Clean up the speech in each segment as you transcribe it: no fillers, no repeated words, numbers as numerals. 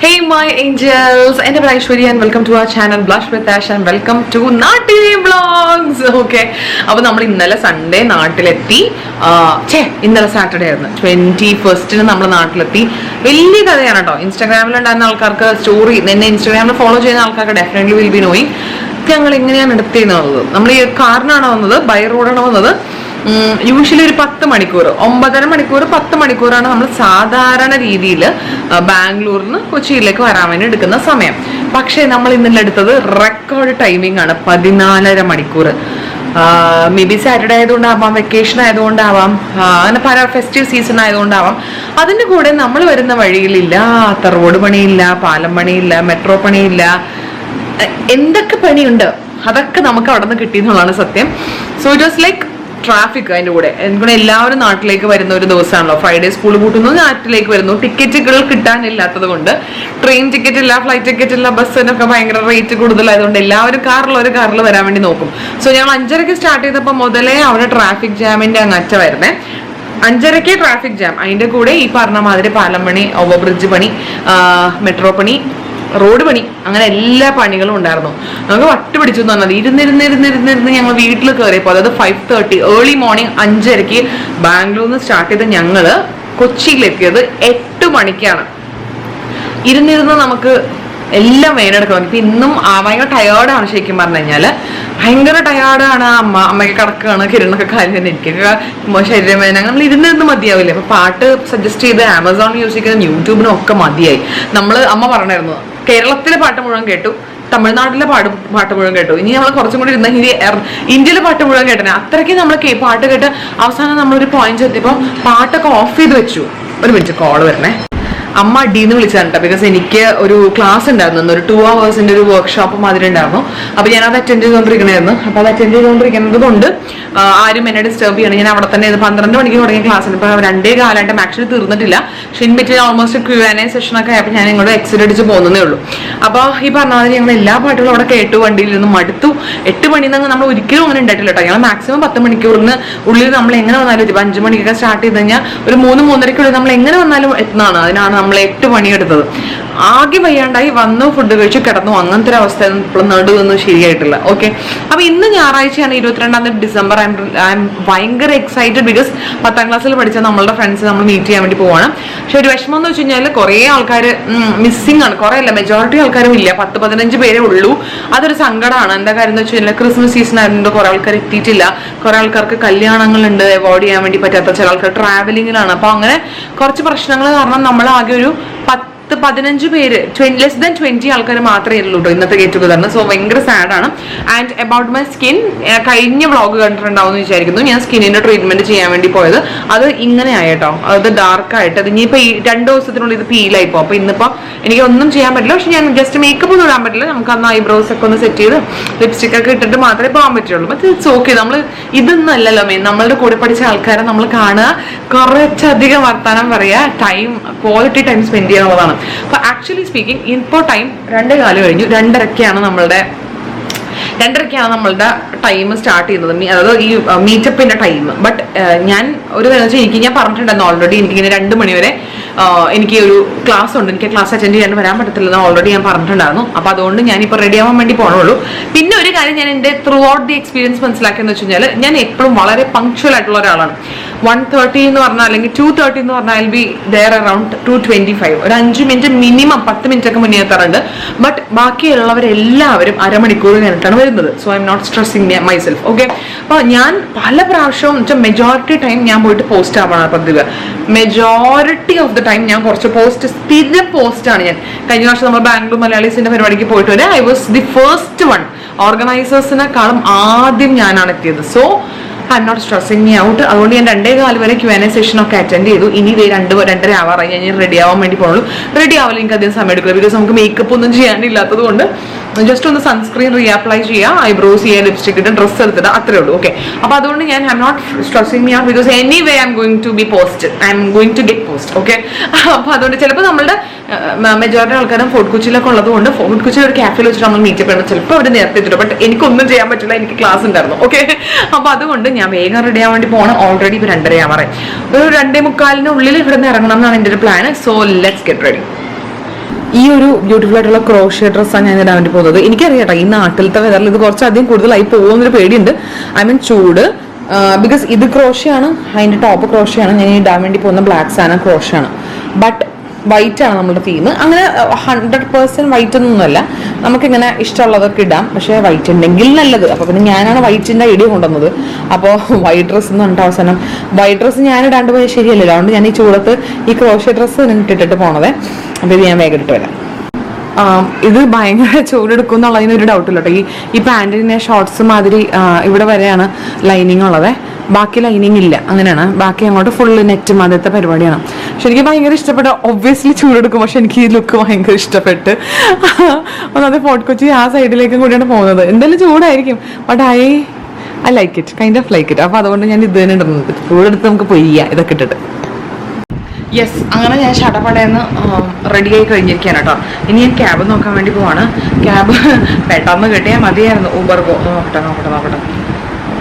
Hey my angels, എൻ്റെ പേര് Aishwarya and welcome to our channel Blush with Ash and welcome to നാട്ടിലെ vlogs. Okay, അപ്പോൾ നമ്മൾ ഇന്നലെ സൺഡേ നാട്ടിലെത്തി. ഇന്നലെ സാറ്റർഡേ ആയിരുന്നു 21st നമ്മൾ നാട്ടിലെത്തി. വലിയ കഥയാണ് കേട്ടോ. ഇൻസ്റ്റാഗ്രാമിലുണ്ടായിരുന്ന ആൾക്കാർക്ക് സ്റ്റോറി, എന്നെ ഇൻസ്റ്റാഗ്രാമിൽ ഫോളോ ചെയ്യുന്ന ആൾക്കാർക്ക് ഡെഫിനറ്റ്ലി വിൽ ബി നോയിങ് ഞങ്ങൾ എങ്ങനെയാണ് എടുത്തിരുന്നത്. നമ്മൾ ഈ കാറിനാണ് വന്നത്, ബൈ റോഡാണ് വന്നത്. യൂഷ്വലി ഒരു 10 മണിക്കൂർ, 9.5 മണിക്കൂർ, 10 മണിക്കൂറാണ് നമ്മൾ സാധാരണ രീതിയിൽ ബാംഗ്ലൂരിന് കൊച്ചിയിലേക്ക് വരാൻ വേണ്ടി എടുക്കുന്ന സമയം. പക്ഷേ നമ്മൾ ഇന്നലെ എടുത്തത് റെക്കോർഡ് ടൈമിംഗ് ആണ്, 14.5 മണിക്കൂർ. മേ ബി സാറ്റർഡേ ആയതുകൊണ്ടാവാം, വെക്കേഷൻ ആയതുകൊണ്ടാവാം, അങ്ങനെ പല ഫെസ്റ്റീവ് സീസൺ ആയതുകൊണ്ടാവാം. അതിൻ്റെ കൂടെ നമ്മൾ വരുന്ന വഴിയിലില്ലാത്ത റോഡ് പണിയില്ല, പാലം പണിയില്ല, മെട്രോ പണിയില്ല, എന്തൊക്കെ പണിയുണ്ട് അതൊക്കെ നമുക്ക് അവിടെ നിന്ന് കിട്ടിയെന്നുള്ളതാണ് സത്യം. So it was like traffic. അതിൻ്റെ കൂടെ എനിക്കൂടെ എല്ലാവരും നാട്ടിലേക്ക് വരുന്ന ഒരു ദിവസമാണല്ലോ. ഫ്രൈഡേ സ്കൂൾ കൂട്ടുന്നു, നാട്ടിലേക്ക് വരുന്നു. ടിക്കറ്റുകൾ കിട്ടാനില്ലാത്തത് കൊണ്ട്, ട്രെയിൻ ടിക്കറ്റ് ഇല്ല, ഫ്ലൈറ്റ് ടിക്കറ്റ് ഇല്ല, ബസ്സിനൊക്കെ ഭയങ്കര റേറ്റ് കൂടുതലായതുകൊണ്ട് എല്ലാവരും കാറിൽ വരാൻ വേണ്ടി നോക്കും. സോ ഞങ്ങൾ 5:30 സ്റ്റാർട്ട് ചെയ്തപ്പോൾ മുതലേ അവിടെ ട്രാഫിക് ജാമിന്റെ അങ്ങറ്റ വരുന്നേ. 5:30 ട്രാഫിക് ജാം, അതിൻ്റെ കൂടെ ഈ പറഞ്ഞ മാതിരി പാലം പണി, ഓവർ ബ്രിഡ്ജ് പണി, മെട്രോ പണി, റോഡ് പണി, അങ്ങനെ എല്ലാ പണികളും ഉണ്ടായിരുന്നു. നമുക്ക് വട്ടുപിടിച്ചു എന്ന് പറഞ്ഞത് ഇരുന്നിരുന്ന് ഞങ്ങൾ വീട്ടിൽ കയറിയപ്പോൾ, അതായത് 5:30 ഏർലി മോർണിംഗ് 5:30 ബാംഗ്ലൂരിൽ നിന്ന് സ്റ്റാർട്ട് ചെയ്ത് ഞങ്ങള് കൊച്ചിയിലെത്തിയത് 8 മണിക്കാണ്. ഇരുന്നിരുന്ന് നമുക്ക് എല്ലാം വേനെടുക്കണം. ഇപ്പൊ ഇന്നും ഭയങ്കര ടയേർഡാണ്. ശരിക്കും പറഞ്ഞു കഴിഞ്ഞാല് ഭയങ്കര ടയേർഡാണ്. അമ്മയ്ക്ക് കിടക്കുകയാണ്, കിരണൊക്കെ കാര്യം തന്നെ, എനിക്കൊക്കെ ശരീരവേദന. നമ്മൾ ഇരുന്നിരുന്ന് മതിയാവില്ലേ. അപ്പൊ പാട്ട് സജസ്റ്റ് ചെയ്ത് ആമസോൺ മ്യൂസിക്കിനും യൂട്യൂബിനും ഒക്കെ മതിയായി. അമ്മ പറഞ്ഞായിരുന്നു കേരളത്തിലെ പാട്ട് മുഴുവൻ കേട്ടു, തമിഴ്നാട്ടിലെ പാട്ട് മുഴുവൻ കേട്ടു, ഇനി നമ്മൾ കുറച്ചും കൂടി ഇരുന്ന ഇന്ത്യയിലെ പാട്ട് മുഴുവൻ കേട്ടേ. അത്രയ്ക്ക് നമ്മൾ പാട്ട് കേട്ട് അവസാനം നമ്മളൊരു പോയിന്റ് എത്തിയപ്പോൾ പാട്ടൊക്കെ ഓഫ് ചെയ്ത് വെച്ചു. ഒരു മിനിറ്റ്, കോള് വരണേ. അമ്മ അടിന്ന് വിളിച്ചാണ് കേട്ടോ. ബിക്കോസ് എനിക്ക് ഒരു ക്ലാസ് ഉണ്ടായിരുന്നു, ഒരു 2 hours ഒരു വർക്ക്ഷോപ്പ് മാതിരി ഉണ്ടായിരുന്നു. അപ്പൊ ഞാനത് അറ്റൻഡ് ചെയ്തുകൊണ്ടിരിക്കണായിരുന്നു. അപ്പൊ അത് അറ്റൻഡ് ചെയ്തുകൊണ്ടിരിക്കുന്നത് കൊണ്ട് ആരും എന്നെ ഡിസ്റ്റർബ് ചെയ്യണം. ഞാൻ അവിടെ തന്നെ 12 മണിക്ക് തുടങ്ങിയ ക്ലാസ്സിന് ഇപ്പൊ 2 കാലമായിട്ട് ആക്ച്വലി തീർന്നിട്ടില്ല. പക്ഷെ ഇൻ ബിറ്റ്വീൻ ഓൾമോസ്റ്റ് Q&A സെഷനൊക്കെ ആയപ്പോൾ ഞാൻ ഇങ്ങോട്ട് എക്സിറ്റ് അടിച്ച് പോകുന്നതേ ഉള്ളൂ. അപ്പൊ ഈ പറഞ്ഞ മാതിരി ഞങ്ങൾ എല്ലാ പാട്ടുകളും അവിടെ കേട്ടു, വണ്ടിയിൽ നിന്ന് മടുത്തു. 8 മണിയിൽ നിന്ന് നമ്മൾ ഒരിക്കലും അങ്ങനെ ഉണ്ടായിട്ടില്ല കേട്ടോ. ഞങ്ങൾ മാക്സിമം 10 മണിക്കൂറിന് ഉള്ളിൽ നമ്മൾ എങ്ങനെ വന്നാലും എത്തി. 5 മണിക്കൊക്കെ സ്റ്റാർട്ട് ചെയ്ത് കഴിഞ്ഞാൽ ഒരു 3-3:30 നമ്മൾ എങ്ങനെ വന്നാലും എത്തുന്നതാണ്. അതിനാണ് നമ്മൾ 8 മണിയെടുത്തത്. ആകെ വയ്യാണ്ടായി വന്നു, ഫുഡ് കഴിച്ചു, കിടന്നു. അങ്ങനത്തെ ഒരു അവസ്ഥ ഇപ്പോഴും നടുവൊന്നും ശരിയായിട്ടില്ല. ഓക്കെ, അപ്പൊ ഇന്ന് ഞായറാഴ്ചയാണ്, 22 ഡിസംബർ. ഐ എം ഭയങ്കര എക്സൈറ്റഡ്. ബിക്കോസ് 10ാം ക്ലാസ്സിൽ പഠിച്ച നമ്മളുടെ ഫ്രണ്ട്സ് നമ്മൾ മീറ്റ് ചെയ്യാൻ വേണ്ടി പോവാണ്. പക്ഷെ ഒരു വിഷമം എന്ന് വെച്ച് കഴിഞ്ഞാൽ കുറെ ആൾക്കാർ മിസ്സിംഗ് ആണ്. കുറെ അല്ല, മെജോറിറ്റി ആൾക്കാരും ഇല്ല. 10-15 പേരേ ഉള്ളൂ. അതൊരു സങ്കടമാണ്. എന്താ കാര്യം എന്ന് വെച്ച് കഴിഞ്ഞാൽ ക്രിസ്മസ് സീസൺ ആയതുകൊണ്ട് കുറെ ആൾക്കാർ എത്തിയിട്ടില്ല. കുറെ ആൾക്കാർക്ക് കല്യാണങ്ങളുണ്ട്, അവോയ്ഡ് ചെയ്യാൻ വേണ്ടി പറ്റാത്ത. ചില ആൾക്കാർ ട്രാവലിങ്ങിലാണ്. അപ്പൊ അങ്ങനെ കുറച്ച് പ്രശ്നങ്ങൾ കാരണം നമ്മൾ ആകെ ഒരു 10-15 പേര്, ലെസ് ദാൻ 20 ആൾക്കാർ മാത്രമേ ഉള്ളൂ കേട്ടോ ഇന്നത്തെ ഗെറ്റ് ടുഗദറിന്. സോ ഭയങ്കര സാഡാണ്. ആൻഡ് അബൌട്ട് മൈ സ്കിൻ, കഴിഞ്ഞ വ്ളോഗ് കണ്ടിട്ടുണ്ടാവും എന്ന് വിചാരിക്കുന്നു. ഞാൻ സ്കിന്നിന്റെ ട്രീറ്റ്മെന്റ് ചെയ്യാൻ വേണ്ടി പോയത്. അത് ഇങ്ങനെ ആയിട്ടോ, അത് ഡാർക്കായിട്ട്. അത് ഇനിയിപ്പോൾ ഈ 2 ദിവസത്തിനുള്ളിൽ ഇത് പീലായി പോകും. അപ്പോൾ ഇന്നിപ്പോൾ എനിക്ക് ഒന്നും ചെയ്യാൻ പറ്റില്ല. പക്ഷെ ഞാൻ ജസ്റ്റ് മേക്കപ്പ് ഒന്നും ഇടാൻ പറ്റില്ല. നമുക്ക് അന്ന് ഐബ്രോസ് ഒക്കെ ഒന്ന് സെറ്റ് ചെയ്ത് ലിപ്സ്റ്റിക് ഒക്കെ ഇട്ടിട്ട് മാത്രമേ പോകാൻ പറ്റുള്ളൂ. But it's okay. നമ്മൾ ഇതൊന്നും അല്ലല്ലോ മെയിൻ. നമ്മളുടെ കൂടെ പഠിച്ച ആൾക്കാരെ നമ്മൾ കാണുക, കുറച്ചധികം വർത്താനം പറയുക, ക്വാളിറ്റി ടൈം സ്പെൻഡ് ചെയ്യാനുള്ളതാണ്. അപ്പൊ ആക്ച്വലി സ്പീക്കിംഗ് ഇപ്പോൾ ടൈം 2:15 കഴിഞ്ഞു. 2:30 നമ്മളുടെ ടൈം സ്റ്റാർട്ട് ചെയ്യുന്നത്, അതായത് ഈ മീറ്റപ്പിന്റെ ടൈം. ബട്ട് ഞാൻ ഒരു എനിക്ക് ഞാൻ പറഞ്ഞിട്ടുണ്ടായിരുന്നു ഓൾറെഡി, എനിക്കിങ്ങനെ 2 മണിവരെ എനിക്ക് ഒരു ക്ലാസ് ഉണ്ട്. എനിക്ക് ക്ലാസ് അറ്റൻഡ് ചെയ്യാൻ വരാൻ പറ്റത്തില്ലെന്ന് ഓൾറെഡി ഞാൻ പറഞ്ഞിട്ടുണ്ടായിരുന്നു. അപ്പൊ അതുകൊണ്ട് ഞാനിപ്പോൾ റെഡി ആവാൻ വേണ്ടി പോകണുള്ളൂ. പിന്നെ ഒരു കാര്യം ഞാൻ എൻ്റെ ത്രൂ ഔട്ട് ദി എക്സ്പീരിയൻസ് മനസ്സിലാക്കിയെന്ന് വെച്ച് കഴിഞ്ഞാൽ, ഞാൻ എപ്പോഴും വളരെ പങ്ക്ച്വൽ ആയിട്ടുള്ള ഒരാളാണ്. 1:30 എന്ന് പറഞ്ഞാൽ, അല്ലെങ്കിൽ 2:30 എന്ന് പറഞ്ഞാൽ, I will be there around 2:25. ഒരു 5 മിനിറ്റ് മിനിമം, 10 മിനിറ്റ് ഒക്കെ മുന്നേ എത്താറുണ്ട്. ബട്ട് ബാക്കിയുള്ളവരെല്ലാവരും അരമണിക്കൂർ കഴിഞ്ഞിട്ടാണ് വരുന്നത്. So I'm not stressing myself. Okay, അപ്പോൾ ഞാൻ പല പ്രാവശ്യവും മെജോറിറ്റി ടൈം ഞാൻ പോയിട്ട് പോസ്റ്റ് ആവാണ് പതിവ്. മെജോറിറ്റി ഓഫ് ദ ടൈം ഞാൻ കുറച്ച് സ്ഥിരം പോസ്റ്റാണ് ഞാൻ. കഴിഞ്ഞ വർഷം നമ്മൾ ബാംഗ്ലൂർ മലയാളീസിന്റെ പരിപാടിക്ക് പോയിട്ട് വരെ I was the first one. ഓർഗനൈസേഴ്സിനെക്കാളും ആദ്യം ഞാനാണ് എത്തിയത്. So I'm not stressing me out. അതുകൊണ്ട് ഞാൻ 2:15 വരെ Q&A സെഷനൊക്കെ അറ്റൻഡ് ചെയ്തു. ഇനി 2-2:30 ആവാറായി. ഞാൻ റെഡി ആവാൻ വേണ്ടി പോകുള്ളൂ. റെഡി ആവില്ല, എനിക്ക് അധികം സമയം എടുക്കില്ല. ബിക്കോസ് നമുക്ക് മേക്കപ്പ് ഒന്നും ചെയ്യാനില്ലാത്തത് കൊണ്ട് ജസ്റ്റ് ഒന്ന് സൺസ്ക്രീൻ റീഅപ്ലൈ ചെയ്യുക, ഐബ്രോസ് ചെയ്യുക, ലിപ്സ്റ്റിക് ഇട്ട്, ഡ്രസ്സ് എടുത്തിട്ട്, അത്രേ ഉള്ളൂ. ഓക്കെ, അപ്പൊ അതുകൊണ്ട് ഞാൻ I'm not stressing me out. Because anyway I'm going to be post, I'm going to get post. Okay, അപ്പൊ അതുകൊണ്ട് ചിലപ്പോൾ നമ്മളുടെ മെജോറിറ്റി ആൾക്കാരും ഫോർട്ട് കൊച്ചിയിലൊക്കെ ഉള്ളത് കൊണ്ട് ഫോർട്ട് കൊച്ചിയിൽ ഒരു ക്യാഫിൽ വെച്ചിട്ട് നമ്മൾ മീറ്റപ്പ് ചെയ്യണം. ചിലപ്പോൾ അവർ നേരത്തെ എത്തിയിട്ട്, ബട്ട് എനിക്കൊന്നും ചെയ്യാൻ പറ്റില്ല, എനിക്ക് ക്ലാസ് ഉണ്ടായിരുന്നു. ഓക്കെ, അപ്പൊ അതുകൊണ്ട് ഞാൻ വേഗം റെഡി ആവാൻ വേണ്ടി പോകണം. ഓൾറെഡി ഇപ്പോൾ 2:30 ആവാറായി. ഒരു 2:45 ഇവിടെ നിന്ന് ഇറങ്ങണം എന്നാണ് എൻ്റെ ഒരു plan. So let's get ready. ഈ ഒരു ബ്യൂട്ടിഫുൾ ആയിട്ടുള്ള ക്രോഷ്യ ഡ്രസ്സാണ് ഞാൻ ഇടാൻ വേണ്ടി പോകുന്നത്. എനിക്കറിയാട്ടോ ഈ നാട്ടിലത്തെ വെതറിൽ ഇത് കുറച്ചധികം കൂടുതലായി പോകുന്നൊരു പേടിയുണ്ട്. ഐ മീൻ ചൂട്. ബിക്കോസ് ഇത് ക്രോഷ്യാണ്, അതിൻ്റെ ടോപ്പ് ക്രോഷ്യാണ്. ഞാൻ ഇടാൻ വേണ്ടി പോകുന്ന ബ്ലാക്ക് സാന ക്രോഷ്യാണ്. ബട്ട് വൈറ്റ് ആണ് നമ്മുടെ തീം. അങ്ങനെ 100% വൈറ്റ് ഒന്നുമല്ല, നമുക്കിങ്ങനെ ഇഷ്ടമുള്ളതൊക്കെ ഇടാം. പക്ഷേ വൈറ്റ് ഉണ്ടെങ്കിൽ നല്ലത്. അപ്പോൾ പിന്നെ ഞാനാണ് വൈറ്റിൻ്റെ ഐഡിയ കൊണ്ടുവന്നത്. അപ്പോൾ വൈറ്റ് ഡ്രസ്സ് എന്ന് പറഞ്ഞിട്ട് അവസാനം വൈറ്റ് ഡ്രസ്സ് ഞാൻ ഇടാണ്ട് പോയാൽ ശരിയല്ലല്ലോ. അതുകൊണ്ട് ഞാൻ ഈ ചൂടത്ത് ഈ ക്രോഷ്യ ഡ്രസ്സ് നിങ്ങൾക്ക് ഇട്ടിട്ട് പോണത്. അപ്പോൾ ഇത് ഞാൻ വേഗം ഇട്ട് വരാം. ഇത് ഭയങ്കര ചൂടെടുക്കും എന്നുള്ളതിന് ഒരു ഡൗട്ടില്ല കേട്ടോ. ഈ പാൻറ്റിന് ഷോർട്സ് മാതിരി ഇവിടെ വരെയാണ് ലൈനിങ് ഉള്ളത്, ബാക്കി ലൈനിങ് ഇല്ല. അങ്ങനെയാണ്. ബാക്കി അങ്ങോട്ട് ഫുള്ള് നെറ്റ് മാതിരത്തെ പരിപാടിയാണ്. പക്ഷെ എനിക്ക് ഭയങ്കര ഇഷ്ടപ്പെട്ടു. ഒബ്വിയസ്ലി ചൂടെടുക്കും, പക്ഷെ എനിക്ക് ഈ ലുക്ക് ഭയങ്കര ഇഷ്ടപ്പെട്ട്. ഒന്നാമത് ഫോർട്ട് കൊച്ചി ആ സൈഡിലേക്കും കൂടിയാണ് പോകുന്നത്. എന്തായാലും ചൂടായിരിക്കും, but I like it, kind of like it. അപ്പോൾ അതുകൊണ്ട് ഞാൻ ഇത് തന്നെ ഇടുന്നത്. ചൂടെടുത്ത് നമുക്ക് പൊയ്യാം ഇതൊക്കെ ഇട്ടിട്ട്. യെസ്, അങ്ങനെ ഞാൻ ഷടപടയെന്ന് റെഡിയായി കഴിഞ്ഞിരിക്കുകയാണ് കേട്ടോ. ഇനി ഞാൻ ക്യാബ് നോക്കാൻ വേണ്ടി പോവാണ്. ക്യാബ് പെട്ടെന്ന് കിട്ടിയാൽ മതിയായിരുന്നു. ഊബർഗോ നോക്കട്ടെ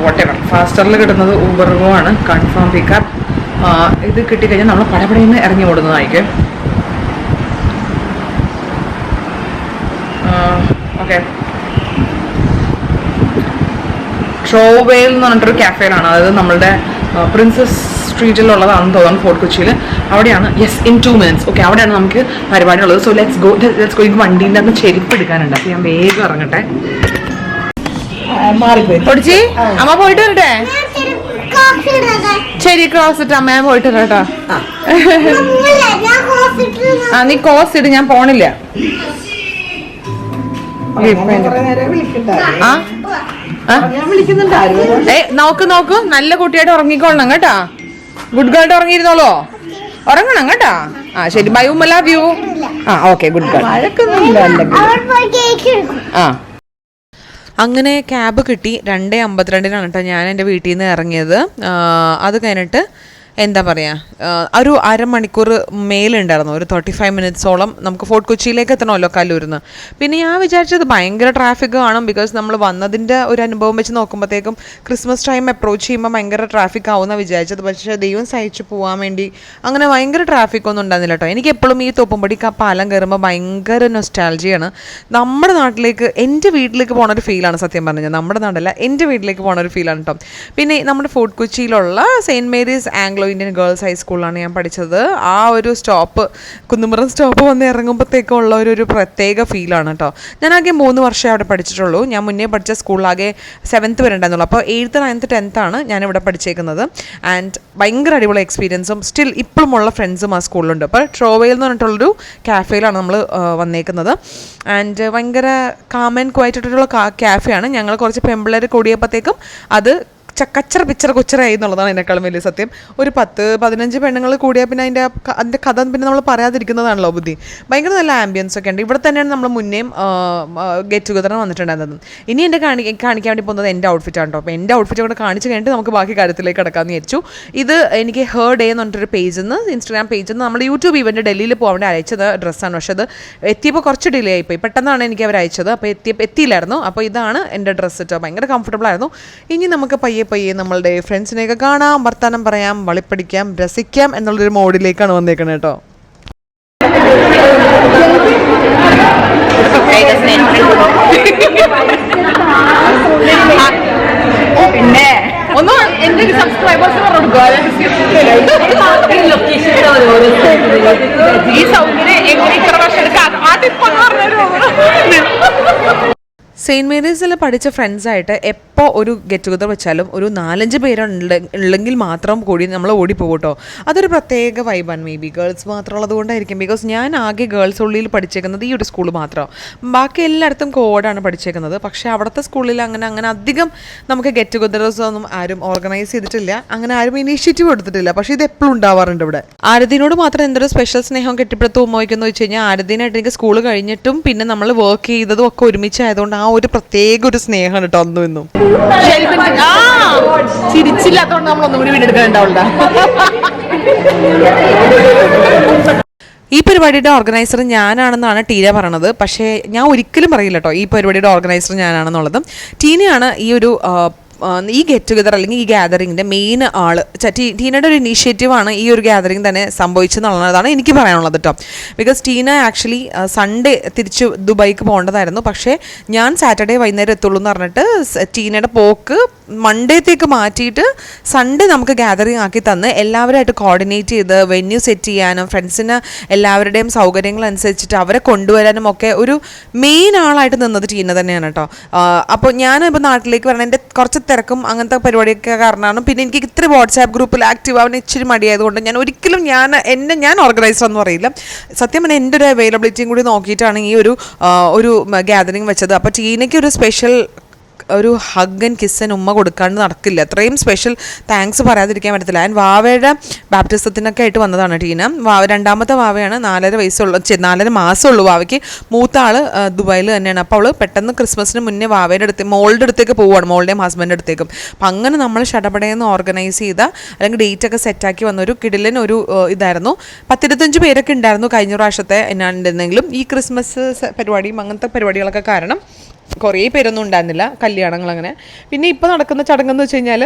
വോട്ടെവർ ഫാസ്റ്ററിൽ കിട്ടുന്നത് ഊബർഗോ ആണ്. Confirm pickup. ഇത് കിട്ടിക്കഴിഞ്ഞാൽ നമ്മൾ പടപടയെന്ന് ഇറങ്ങി ഓടുന്നതായിരിക്കും. ഓക്കെ, ട്രോവേൽ എന്ന് പറഞ്ഞിട്ടൊരു ക്യാഫേയിലാണ്. അതായത് നമ്മളുടെ പ്രിൻസസ് സ്ട്രീറ്റിലുള്ളതാണെന്ന് തോന്നുന്നു, ഫോർട്ട് കൊച്ചിയിൽ. അവിടെയാണ്. Yes, in 2 minutes. ഓക്കെ, അവിടെയാണ് നമുക്ക് പരിപാടി ഉള്ളത്. So let's go. എനിക്ക് വണ്ടീൻ്റെ അകത്ത് ചെരുപ്പ് എടുക്കാനുണ്ട്. അപ്പോൾ ഞാൻ വേഗം ഇറങ്ങട്ടെ. പൊടിച്ചി അമ്മ പോയിട്ട് വരട്ടെ. ശരി, ക്രോസ് ഇട്ട് അമ്മ ഞാൻ പോയിട്ട് വരട്ടോ. നീ ക്രോസ് ഇട്ട്, ഞാൻ പോണില്ല. നോക്ക് നല്ല കുട്ടിയായിട്ട് ഉറങ്ങിക്കൊള്ളണം കേട്ടാ. ഗുഡ് ഗേൾട്ട് ഉറങ്ങിയിരുന്നോളോ. ഉറങ്ങണം കേട്ടാ. ശരി, ബൈ ഉമ്മ, love you. Okay, good girl. അങ്ങനെ ക്യാബ് കിട്ടി. 2:52 കേട്ടോ ഞാൻ എൻ്റെ വീട്ടിൽ നിന്ന് ഇറങ്ങിയത്. അത് കഴിഞ്ഞിട്ട് എന്താ പറയുക, ഒരു അരമണിക്കൂർ മേലുണ്ടായിരുന്നു, ഒരു 35 മിനിറ്റ്സോളം നമുക്ക് ഫോർട്ട് കൊച്ചിയിലേക്ക് എത്തണമല്ലോ കല്ലൂരിന്ന്. പിന്നെ ഞാൻ വിചാരിച്ചത് ഭയങ്കര ട്രാഫിക് കാണും. ബിക്കോസ് നമ്മൾ വന്നതിൻ്റെ ഒരു അനുഭവം വെച്ച് നോക്കുമ്പോഴത്തേക്കും ക്രിസ്മസ് ടൈം അപ്രോച്ച് ചെയ്യുമ്പോൾ ഭയങ്കര ട്രാഫിക് ആവുമെന്നാണ് വിചാരിച്ചത്. പക്ഷേ ദൈവം സഹിച്ച് പോകാൻ വേണ്ടി അങ്ങനെ ഭയങ്കര ട്രാഫിക്കൊന്നും ഉണ്ടായിരുന്നില്ല കേട്ടോ. എനിക്ക് എപ്പോഴും ഈ തോപ്പുംപടിക്ക് ആ പാലം കയറുമ്പോൾ ഭയങ്കര നൊസ്റ്റാൾജിയാണ്. നമ്മുടെ നാട്ടിലേക്ക്, എൻ്റെ വീട്ടിലേക്ക് പോണൊരു ഫീലാണ് സത്യം പറഞ്ഞാൽ. നമ്മുടെ നാടല്ല, എൻ്റെ വീട്ടിലേക്ക് പോണൊരു ഫീലാണ് കേട്ടോ. പിന്നെ നമ്മുടെ ഫോർട്ട് കൊച്ചിയിലുള്ള Saint Mary's Anglo Indian girls ഹൈസ്കൂളിലാണ് ഞാൻ പഠിച്ചത്. ആ ഒരു സ്റ്റോപ്പ്, കുന്നുമറം സ്റ്റോപ്പ് വന്ന് ഇറങ്ങുമ്പോഴത്തേക്കുള്ള ഒരു പ്രത്യേക ഫീലാണ് കേട്ടോ. ഞാനാകെ 3 വർഷമേ അവിടെ പഠിച്ചിട്ടുള്ളൂ. ഞാൻ മുന്നേ പഠിച്ച സ്കൂളിലാകെ 7th വരെ ഉണ്ടായിരുന്നുള്ളൂ. അപ്പോൾ 8th, 9th, 10th ആണ് ഞാനിവിടെ പഠിച്ചേക്കുന്നത്. ആൻഡ് ഭയങ്കര അടിപൊളി എക്സ്പീരിയൻസും സ്റ്റിൽ ഇപ്പോഴുമുള്ള ഫ്രണ്ട്സും ആ സ്കൂളിലുണ്ട്. അപ്പോൾ ട്രോവേൽ എന്ന് പറഞ്ഞിട്ടുള്ളൊരു ക്യാഫേയിലാണ് നമ്മൾ വന്നേക്കുന്നത്. ആൻഡ് ഭയങ്കര കാം ആൻഡ് ക്വയറ്റ് ആയിട്ടുള്ള ക്യാഫെയാണ്. ഞങ്ങൾ കുറച്ച് പെമ്പിള്ളേർ കൂടിയപ്പോഴത്തേക്കും അത് കച്ചറ പിച്ചറ കൊച്ചറായി എന്നുള്ളതാണ് എന്നെക്കാളും വലിയ സത്യം. ഒരു 10-15 പെണ്ണുങ്ങൾ കൂടിയാൽ പിന്നെ അതിൻ്റെ കഥ പിന്നെ നമ്മൾ പറയാതിരിക്കുന്നതാണല്ലോ ബുദ്ധി. ഭയങ്കര നല്ല ആംബിയൻസ് ഒക്കെ ഉണ്ട്. ഇവിടെ തന്നെയാണ് നമ്മൾ മുന്നേയും ഗെറ്റ് ടുഗദറിന് വന്നിട്ടുണ്ടായിരുന്നത്. ഇനി എൻ്റെ കാണിക്കാൻ വേണ്ടി പോകുന്നത് എൻ്റെ ഔട്ട്ഫിറ്റാണ് കേട്ടോ. അപ്പോൾ എൻ്റെ ഔട്ട്ഫിറ്റ് കൂടെ കാണിച്ച് കഴിഞ്ഞിട്ട് നമുക്ക് ബാക്കി കാര്യത്തിലേക്ക് കിടക്കാമെന്ന് വിചാരിച്ചു. ഇത് എനിക്ക് ഹെർ ഡേ എന്ന് പറഞ്ഞിട്ടൊരു പേജിൽ നിന്ന്, ഇൻസ്റ്റാഗ്രാം പേജിൽ നിന്ന് നമ്മുടെ യൂട്യൂബ് ഇവൻ്റ് ഡൽഹിയിൽ പോകാൻ വേണ്ടി അയച്ചത് ഡ്രസ്സാണ്. പക്ഷേ അത് എത്തിയപ്പോൾ കുറച്ച് ഡിലേ ആയിപ്പോയി. പെട്ടെന്നാണ് എനിക്ക് അവർ അയച്ചത്. അപ്പോൾ എത്തിയില്ലായിരുന്നു. അപ്പോൾ ഇതാണ് എൻ്റെ ഡ്രസ്സ് കേട്ടോ. ഭയങ്കര കംഫർട്ടബിൾ ആയിരുന്നു. ഇനി നമുക്ക് പയ്യെ നമ്മളുടെ ഫ്രണ്ട്സിനെയൊക്കെ കാണാം, വർത്താനം പറയാം, വളിപ്പടിക്കാം, രസിക്കാം എന്നുള്ളൊരു മോഡിലേക്കാണ് വന്നേക്കുന്നത് കേട്ടോ. പിന്നെ ഒന്ന് എൻ്റെ സബ്സ്ക്രൈബേഴ്സ് ഈ സൗകര്യം എങ്ങനെ ഇത്ര വർഷം എടുക്കാം ആ ടിപ്പൊന്ന് പറഞ്ഞു. സെയിൻറ്റ് മേരീസിൽ പഠിച്ച ഫ്രണ്ട്സായിട്ട് എപ്പോൾ ഒരു ഗെറ്റ് ടുഗദർ വെച്ചാലും ഒരു 4-5 പേരുണ്ടെങ്കിൽ മാത്രം കൂടി നമ്മൾ ഓടിപ്പോകും കേട്ടോ. അതൊരു പ്രത്യേക വൈബാണ്. മേ ബി ഗേൾസ് മാത്രമുള്ളത് കൊണ്ടായിരിക്കും. ബിക്കോസ് ഞാൻ ആകെ ഗേൾസ് ഉള്ളിൽ പഠിച്ചേക്കുന്നത് ഈ ഒരു സ്കൂൾ മാത്രമാണ്. ബാക്കി എല്ലായിടത്തും കോഡാണ് പഠിച്ചേക്കുന്നത്. പക്ഷേ അവിടുത്തെ സ്കൂളിൽ അങ്ങനെ അധികം നമുക്ക് ഗെറ്റ് ടുഗദേഴ്സ് ഒന്നും ആരും ഓർഗനൈസ് ചെയ്തിട്ടില്ല. അങ്ങനെ ആരും ഇനീഷ്യേറ്റീവ് എടുത്തിട്ടില്ല. പക്ഷേ ഇത് എപ്പോഴും ഉണ്ടാവാറുണ്ട് ഇവിടെ. ആരതിനോട് മാത്രം എന്തൊരു സ്പെഷ്യൽ സ്നേഹം കെട്ടിപ്പടുത്ത് ഉമ്മോയ്ക്കെന്ന് വെച്ച് കഴിഞ്ഞാൽ ആരതിനായിട്ട് എനിക്ക് സ്കൂൾ കഴിഞ്ഞിട്ടും പിന്നെ നമ്മൾ വർക്ക് ചെയ്തതും ഒക്കെ ഒരുമിച്ചായതുകൊണ്ട് ആ ഒരു പ്രത്യേക ഒരു സ്നേഹമാണ് കേട്ടോ അന്നും ഇന്നും. ചിരിച്ചില്ലാത്തോണ്ട് നമ്മളൊന്നും കൂടി വീടെടുക്കാനുണ്ടാവില്ല. ഈ പരിപാടിയുടെ ഓർഗനൈസർ ഞാനാണെന്നാണ് ടീന പറയണത്. പക്ഷേ ഞാൻ ഒരിക്കലും പറയില്ല കേട്ടോ ഈ പരിപാടിയുടെ ഓർഗനൈസർ ഞാനാണെന്നുള്ളത്. ടീനയാണ് ഈ ഒരു ഈ ഗെറ്റ് ടുഗദർ അല്ലെങ്കിൽ ഈ ഗ്യാതറിങ്ങിൻ്റെ മെയിൻ ആൾ ടീനയുടെ ഒരു ഇനീഷ്യേറ്റീവാണ് ഈ ഒരു ഗ്യാതറിങ് തന്നെ സംഭവിച്ചെന്നുള്ളതാണ് എനിക്ക് പറയാനുള്ളത് കേട്ടോ. ബിക്കോസ് ടീന ആക്ച്വലി സൺഡേ തിരിച്ച് ദുബായിക്ക് പോകേണ്ടതായിരുന്നു. പക്ഷേ ഞാൻ സാറ്റർഡേ വൈകുന്നേരം എത്തുള്ളൂ എന്ന് പറഞ്ഞിട്ട് ടീനയുടെ പോക്ക് മൺഡേത്തേക്ക് മാറ്റിയിട്ട് സൺഡേ നമുക്ക് ഗ്യാതറിങ് ആക്കി തന്ന് എല്ലാവരുമായിട്ട് കോർഡിനേറ്റ് ചെയ്ത് വെന്യൂ സെറ്റ് ചെയ്യാനും ഫ്രണ്ട്സിന് എല്ലാവരുടെയും സൗകര്യങ്ങളനുസരിച്ചിട്ട് അവരെ കൊണ്ടുവരാനും ഒക്കെ ഒരു മെയിൻ ആളായിട്ട് നിന്നത് ടീന തന്നെയാണ് കേട്ടോ. അപ്പോൾ ഞാനിപ്പോൾ നാട്ടിലേക്ക് വരണം, എൻ്റെ കുറച്ച് തിരക്കും അങ്ങനത്തെ പരിപാടിയൊക്കെ കാരണമാണ്. പിന്നെ എനിക്ക് ഇത്ര വാട്സാപ്പ് ഗ്രൂപ്പിൽ ആക്റ്റീവ് ആവാൻ ഇച്ചിരി മടിയായതുകൊണ്ട് ഞാൻ ഒരിക്കലും ഞാൻ ഓർഗനൈസർ ഒന്നും അറിയില്ല. സത്യം പറഞ്ഞാൽ എൻ്റെ ഒരു അവൈലബിലിറ്റിയും കൂടി നോക്കിയിട്ടാണ് ഈ ഒരു ഗ്യാതറിങ് വെച്ചത്. അപ്പോൾ ടീനയ്ക്ക് ഒരു സ്പെഷ്യൽ ഒരു ഹഗ് ആൻഡ് കിസ് ആൻഡ് ഉമ്മ കൊടുക്കാണ്ട് നടക്കില്ല. അത്രയും സ്പെഷ്യൽ താങ്ക്സ് പറയാതിരിക്കാൻ പറ്റത്തില്ല. ഞാൻ വാവയുടെ ബാപ്റ്റിസത്തിനൊക്കെ ആയിട്ട് വന്നതാണ് ടീന. രണ്ടാമത്തെ വാവയാണ്, 4 മാസമുള്ളൂ വാവയ്ക്ക്. മൂത്ത ആൾ ദുബായിൽ തന്നെയാണ്. അപ്പോൾ അവൾ പെട്ടെന്ന് ക്രിസ്മസിന് മുന്നേ വാവയുടെ മോളുടെ അടുത്തേക്ക് പോവുകയാണ്, മോളുടെയും ഹസ്ബൻഡിൻ്റെ അടുത്തേക്കും. അപ്പം അങ്ങനെ നമ്മൾ ഷടപടയെന്ന് ഓർഗനൈസ് ചെയ്ത അല്ലെങ്കിൽ ഡേറ്റൊക്കെ സെറ്റാക്കി വന്ന ഒരു കിടിലൻ ഒരു ഇതായിരുന്നു. 10-25 പേരൊക്കെ ഉണ്ടായിരുന്നു കഴിഞ്ഞ പ്രാവശ്യത്തെ എന്നാണ്ടെന്നെങ്കിലും ഈ ക്രിസ്മസ് പരിപാടിയും അങ്ങനത്തെ പരിപാടികളൊക്കെ കാരണം കുറേ പേരൊന്നും ഉണ്ടായിരുന്നില്ല കല്യാണങ്ങൾ അങ്ങനെ. പിന്നെ ഇപ്പോൾ നടക്കുന്ന ചടങ്ങെന്ന് വെച്ച് കഴിഞ്ഞാൽ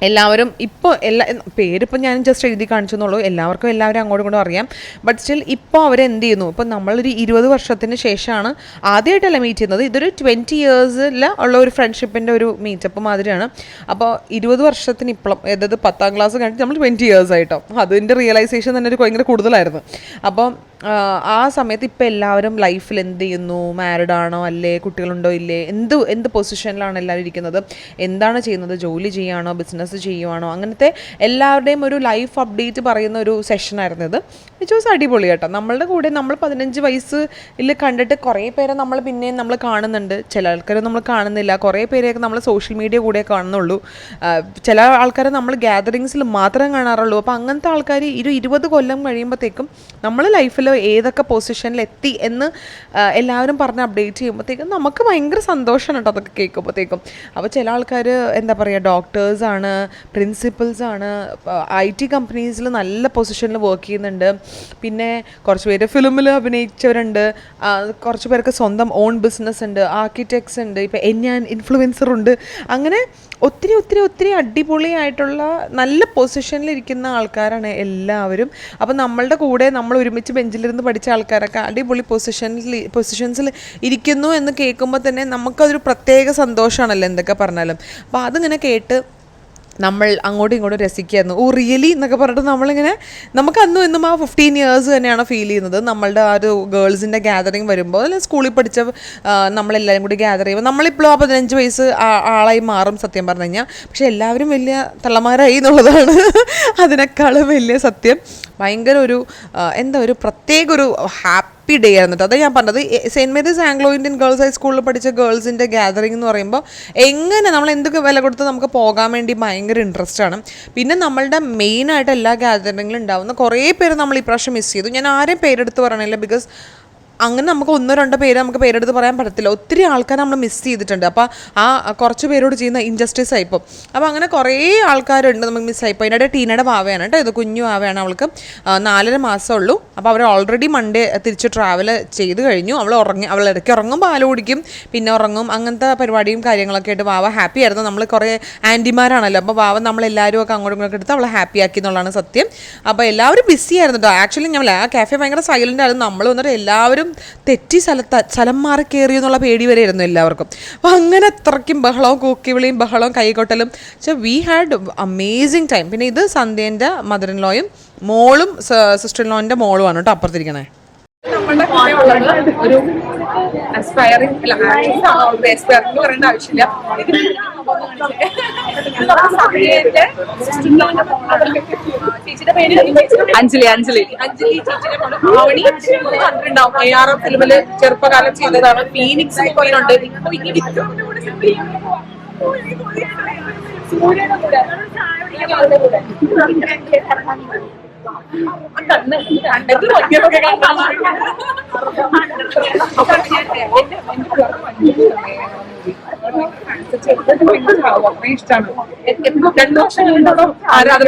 എല്ലാവരും ഇപ്പോൾ പേരിപ്പോൾ ഞാൻ ജസ്റ്റ് എഴുതി കാണിച്ചെന്നുള്ളൂ, എല്ലാവർക്കും എല്ലാവരും അങ്ങോട്ടും ഇങ്ങോട്ടും അറിയാം. ബട്ട് സ്റ്റിൽ ഇപ്പോൾ അവരെന്ത് ചെയ്യുന്നു, ഇപ്പോൾ നമ്മളൊരു 20 വർഷത്തിന് ശേഷമാണ് ആദ്യമായിട്ടല്ല മീറ്റ് ചെയ്യുന്നത്. ഇതൊരു 20 yearsൽ ഉള്ള ഒരു ഫ്രണ്ട്ഷിപ്പിൻ്റെ ഒരു മീറ്റപ്പ് മാതിരിയാണ്. അപ്പോൾ 20 വർഷത്തിന് ഇപ്പോഴും അതായത് 10ാം ക്ലാസ് കഴിഞ്ഞിട്ട് നമ്മൾ 20 years ആയിട്ടോ. അതിൻ്റെ റിയലൈസേഷൻ തന്നെ ഒരു ഭയങ്കര കൂടുതലായിരുന്നു. അപ്പോൾ ആ സമയത്ത് ഇപ്പോൾ എല്ലാവരും ലൈഫിൽ എന്ത് ചെയ്യുന്നു, മാരിഡാണോ അല്ലേ, കുട്ടികളുണ്ടോ ഇല്ലേ, എന്ത് പൊസിഷനിലാണ് എല്ലാവരും ഇരിക്കുന്നത്, എന്താണ് ചെയ്യുന്നത്, ജോലി ചെയ്യുകയാണോ ബിസിനസ് ചെയ്യുവാണോ, അങ്ങനത്തെ എല്ലാവരുടെയും ഒരു ലൈഫ് അപ്ഡേറ്റ് പറയുന്ന ഒരു സെഷനായിരുന്നു ഇത്. വിച്ച് വാസ് അടിപൊളി കേട്ടോ. നമ്മളുടെ കൂടെ നമ്മൾ 15 വയസ്സിൽ കണ്ടിട്ട് കുറേ പേരെ നമ്മൾ പിന്നെയും നമ്മൾ കാണുന്നുണ്ട്, ചില ആൾക്കാരെ നമ്മൾ കാണുന്നില്ല, കുറേ പേരെയൊക്കെ നമ്മൾ സോഷ്യൽ മീഡിയ കൂടെ കാണുന്നുള്ളൂ, ചില ആൾക്കാരെ നമ്മൾ ഗ്യാതറിങ്സിൽ മാത്രമേ കാണാറുള്ളൂ. അപ്പോൾ അങ്ങനത്തെ ആൾക്കാർ 20 കൊല്ലം കഴിയുമ്പോഴത്തേക്കും നമ്മൾ ലൈഫിൽ ഏതൊക്കെ പൊസിഷനിലെത്തി എന്ന് എല്ലാവരും പറഞ്ഞ് അപ്ഡേറ്റ് ചെയ്യുമ്പോഴത്തേക്കും നമുക്ക് ഭയങ്കര സന്തോഷമാണ് കേട്ടോ അതൊക്കെ കേൾക്കുമ്പോഴത്തേക്കും. അപ്പോൾ ചില ആൾക്കാർ എന്താ പറയുക, ഡോക്ടേഴ്സാണ്, പ്രിൻസിപ്പൽസാണ്, IT കമ്പനീസിൽ നല്ല പൊസിഷനിൽ വർക്ക് ചെയ്യുന്നുണ്ട്, പിന്നെ കുറച്ച് പേര് ഫിലിമിൽ അഭിനയിച്ചവരുണ്ട്, കുറച്ച് പേർക്ക് സ്വന്തം ഓൺ ബിസിനസ് ഉണ്ട്, ആർക്കിടെക്ട്സ് ഉണ്ട്, ഇപ്പോൾ ഞാൻ ഇൻഫ്ലുവൻസറുണ്ട്, അങ്ങനെ ഒത്തിരി അടിപൊളിയായിട്ടുള്ള നല്ല പൊസിഷനിലിരിക്കുന്ന ആൾക്കാരാണ് എല്ലാവരും. അപ്പോൾ നമ്മളുടെ കൂടെ നമ്മൾ ഒരുമിച്ച് ബെഞ്ചിലിരുന്ന് പഠിച്ച ആൾക്കാരൊക്കെ അടിപൊളി പൊസിഷൻസിൽ ഇരിക്കുന്നു എന്ന് കേൾക്കുമ്പോൾ തന്നെ നമുക്കതൊരു പ്രത്യേക സന്തോഷമാണല്ലോ എന്തൊക്കെ പറഞ്ഞാലും. അപ്പോൾ അതിങ്ങനെ കേട്ട് നമ്മൾ അങ്ങോട്ടും ഇങ്ങോട്ടും രസിക്കായിരുന്നു. റിയലി എന്നൊക്കെ പറഞ്ഞിട്ട് നമ്മളിങ്ങനെ നമുക്ക് അന്നും ഇന്നും ആ 15 years തന്നെയാണ് ഫീൽ ചെയ്യുന്നത്. നമ്മളുടെ ആ ഒരു ഗേൾസിൻ്റെ ഗ്യാതറിങ് വരുമ്പോൾ, അല്ലെങ്കിൽ സ്കൂളിൽ പഠിച്ച നമ്മളെല്ലാവരും കൂടി ഗ്യാദർ ചെയ്യുമ്പോൾ നമ്മളിപ്പോൾ ആ 15 വയസ്സ് ആളായി മാറും സത്യം പറഞ്ഞു കഴിഞ്ഞാൽ. പക്ഷെ എല്ലാവരും വലിയ തള്ളമാരായി എന്നുള്ളതാണ് അതിനേക്കാളും വലിയ സത്യം. ഭയങ്കര ഒരു ഒരു പ്രത്യേക ഒരു ഹാപ്പി ഡേ ആയിരുന്നു കേട്ടോ. അത് ഞാൻ പറഞ്ഞത് saint Mary's Anglo Indian girls ഹൈസ്കൂളിൽ പഠിച്ച ഗേൾസിൻ്റെ ഗ്യാതറിംഗ് എന്ന് പറയുമ്പോൾ എങ്ങനെ നമ്മൾ എന്തൊക്കെ വില കൊടുത്ത് നമുക്ക് പോകാൻ വേണ്ടി ഭയങ്കര ഇൻട്രസ്റ്റ് ആണ്. പിന്നെ നമ്മളുടെ മെയിനായിട്ട് എല്ലാ ഗ്യാതറിങ്ങിലും ഉണ്ടാവുന്ന കുറേ പേര് നമ്മൾ ഇപ്രാവശ്യം മിസ് ചെയ്തു. ഞാൻ ആരെയും പേരെടുത്ത് പറയണില്ല, ബിക്കോസ് അങ്ങനെ നമുക്ക് 1-2 പേര് നമുക്ക് പേരെടുത്ത് പറയാൻ പറ്റത്തില്ല. ഒത്തിരി ആൾക്കാർ നമ്മൾ മിസ് ചെയ്തിട്ടുണ്ട്. അപ്പോൾ ആ കുറച്ച് പേരോട് ചെയ്യുന്ന ഇൻജസ്റ്റിസ് ആയിപ്പോൾ. അപ്പോൾ അങ്ങനെ കുറേ ആൾക്കാരുണ്ട് നമുക്ക് മിസ്സായിപ്പോൾ. അതിനിടെ ടീനയുടെ വാവയാണ് കേട്ടോ, ഇത് കുഞ്ഞു വാവയാണ്, അവൾക്ക് 4.5 മാസമുള്ളൂ. അപ്പോൾ അവർ ഓൾറെഡി മൺഡേ തിരിച്ച് ട്രാവൽ ചെയ്ത് കഴിഞ്ഞു. അവൾ ഇടയ്ക്ക് ഉറങ്ങും, പാല് കുടിക്കും, പിന്നെ ഉറങ്ങും, അങ്ങനത്തെ പരിപാടിയും കാര്യങ്ങളൊക്കെ ആയിട്ട് വാവ ഹാപ്പി ആയിരുന്നു. നമ്മൾ കുറേ ആൻറ്റിമാരാണല്ലോ, അപ്പോൾ വാവ നമ്മളെല്ലാവരും ഒക്കെ അങ്ങോട്ടും ഇങ്ങോട്ടും എടുത്ത് അവളെ ഹാപ്പി ആക്കി എന്നുള്ളതാണ് സത്യം. അപ്പോൾ എല്ലാവരും ബിസി ആയിരുന്നു കേട്ടോ. ആക്ച്വലി ഞങ്ങൾ ആ കാഫെ ഭയങ്കര സൈലൻ്റ് ആയിരുന്നു. നമ്മൾ വന്നിട്ട് എല്ലാവരും തെറ്റി സ്ഥലം മാറി കയറി എന്നുള്ള പേടി വരെ ആയിരുന്നു എല്ലാവർക്കും. അപ്പോൾ അങ്ങനെ അത്രയ്ക്കും ബഹളവും കൂക്കിവിളിയും ബഹളവും കൈകൊട്ടലും. We had amazing time. പിന്നെ ഇത് സന്ധ്യേൻ്റെ മദർ ഇൻ ലോയും മോളും സിസ്റ്റർ ഇൻ ലോൻ്റെ മോളുമാണ് കേട്ടോ അപ്പുറത്തിരിക്കണേ. നമ്മളുടെ കൂടെ ഉള്ളത് ഒരു അസ്പയറിംഗ് പറയേണ്ട ആവശ്യമില്ല. അഞ്ജലി ചേച്ചിയുടെ മോള് കണ്ടിട്ടുണ്ടാവും. ARM ഫിലിമില് ചെറുപ്പകാലം ചെയ്തതാണ്. ഫീനിക്സ് പോയിട്ടുണ്ട്. ഇഷ്ടമാണ്. 2 വർഷം കഴിഞ്ഞിട്ടുള്ള ആരാധന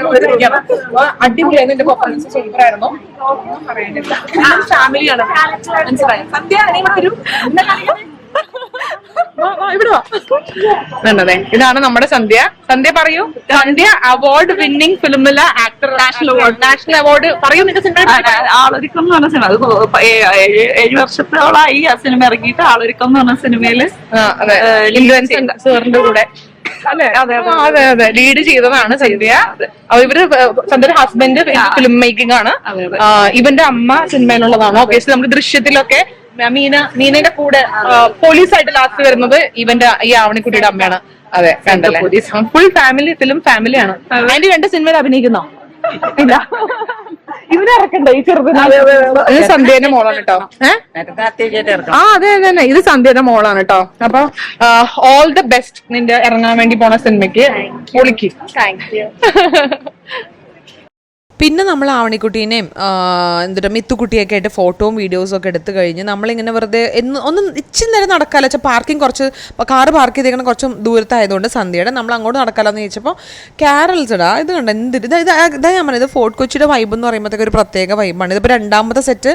അടിപൊളിയായിരുന്നു. എന്റെ പെർഫോമൻസ് സൂപ്പറായിരുന്നു. ഫാമിലിയാണ് മനസ്സിലായത്. സന്ധ്യ ഒരു ഇവിടെ വേണ്ടതേ. ഇതാണ് നമ്മുടെ സന്ധ്യ. സന്ധ്യ പറയൂ. സന്ധ്യ അവാർഡ് വിന്നിംഗ് ഫിലിമിലെ ആക്ടർ നാഷണൽ അവാർഡ് പറയൂ. നിങ്ങൾക്ക് ആളൊരുക്കം എന്ന് പറഞ്ഞ സിനിമ അത് 7 വർഷത്തോളായി ആ സിനിമ ഇറങ്ങിയിട്ട്. ആളൊരുക്കം എന്ന് പറഞ്ഞ സിനിമയില് സാറിന്റെ കൂടെ അതെ അതെ ലീഡ് ചെയ്തതാണ് സന്ധ്യ. ഇവര് സന്ധ്യയുടെ ഹസ്ബൻഡ് ഫിലിം മേക്കിംഗ് ആണ്. ഇവന്റെ അമ്മ സിനിമയിലുള്ളതാണ്. ഒബ്വിയസ്ലി നമുക്ക് ദൃശ്യത്തിലൊക്കെ മീനയുടെ കൂടെ പോലീസായിട്ട് ലാസ്റ്റ് വരുന്നത് ഇവന്റെ ഈ ആവണിക്കുട്ടിയുടെ അമ്മയാണ്. അതെ കണ്ടല്ലേ, ഫുൾ ഫാമിലി ഫിലിം ഫാമിലിയാണ്. അതിന്റെ 2 സിനിമയിൽ അഭിനയിക്കുന്നോ? ഇല്ല. ഇവനെ ഇറക്കണ്ട ഈ ചെറുതിന്. ഇത് സന്ധ്യയുടെ മോളാണ് കേട്ടോ. അതെ അതെ ഇത് സന്ധ്യയുടെ മോളാണ് കേട്ടോ. അപ്പൊ ഓൾ ദ ബെസ്റ്റ് നിന്റെ ഇറങ്ങാൻ വേണ്ടി പോണ സിനിമയ്ക്ക്. പൊളിക്ക്. പിന്നെ നമ്മൾ ആവണിക്കുട്ടീനെയും എന്താ മിത്തുക്കുട്ടിയൊക്കെ ആയിട്ട് ഫോട്ടോയും വീഡിയോസും ഒക്കെ എടുത്തു കഴിഞ്ഞ് നമ്മളിങ്ങനെ വെറുതെ ഒന്നും ഇച്ചിരി നേരം നടക്കാമല്ലോ വെച്ചാൽ പാർക്കിംഗ് കുറച്ച് കാറ് പാർക്ക് ചെയ്തേക്കണം കുറച്ചും ദൂരത്തായതുകൊണ്ട് സന്ധ്യയുടെ നമ്മൾ അങ്ങോട്ട് നടക്കാമെന്ന് ചോദിച്ചപ്പോൾ ക്യാരൽസ് ഇടാ ഇത് കണ്ട എന്ത് ഇതാ ഞാൻ പറഞ്ഞത് ഫോർട്ട് കൊച്ചിയുടെ വൈബ് എന്ന് പറയുമ്പോഴത്തേക്ക് ഒരു പ്രത്യേക വൈബാണ്. ഇതിപ്പോൾ 2ാമത്തെ സെറ്റ്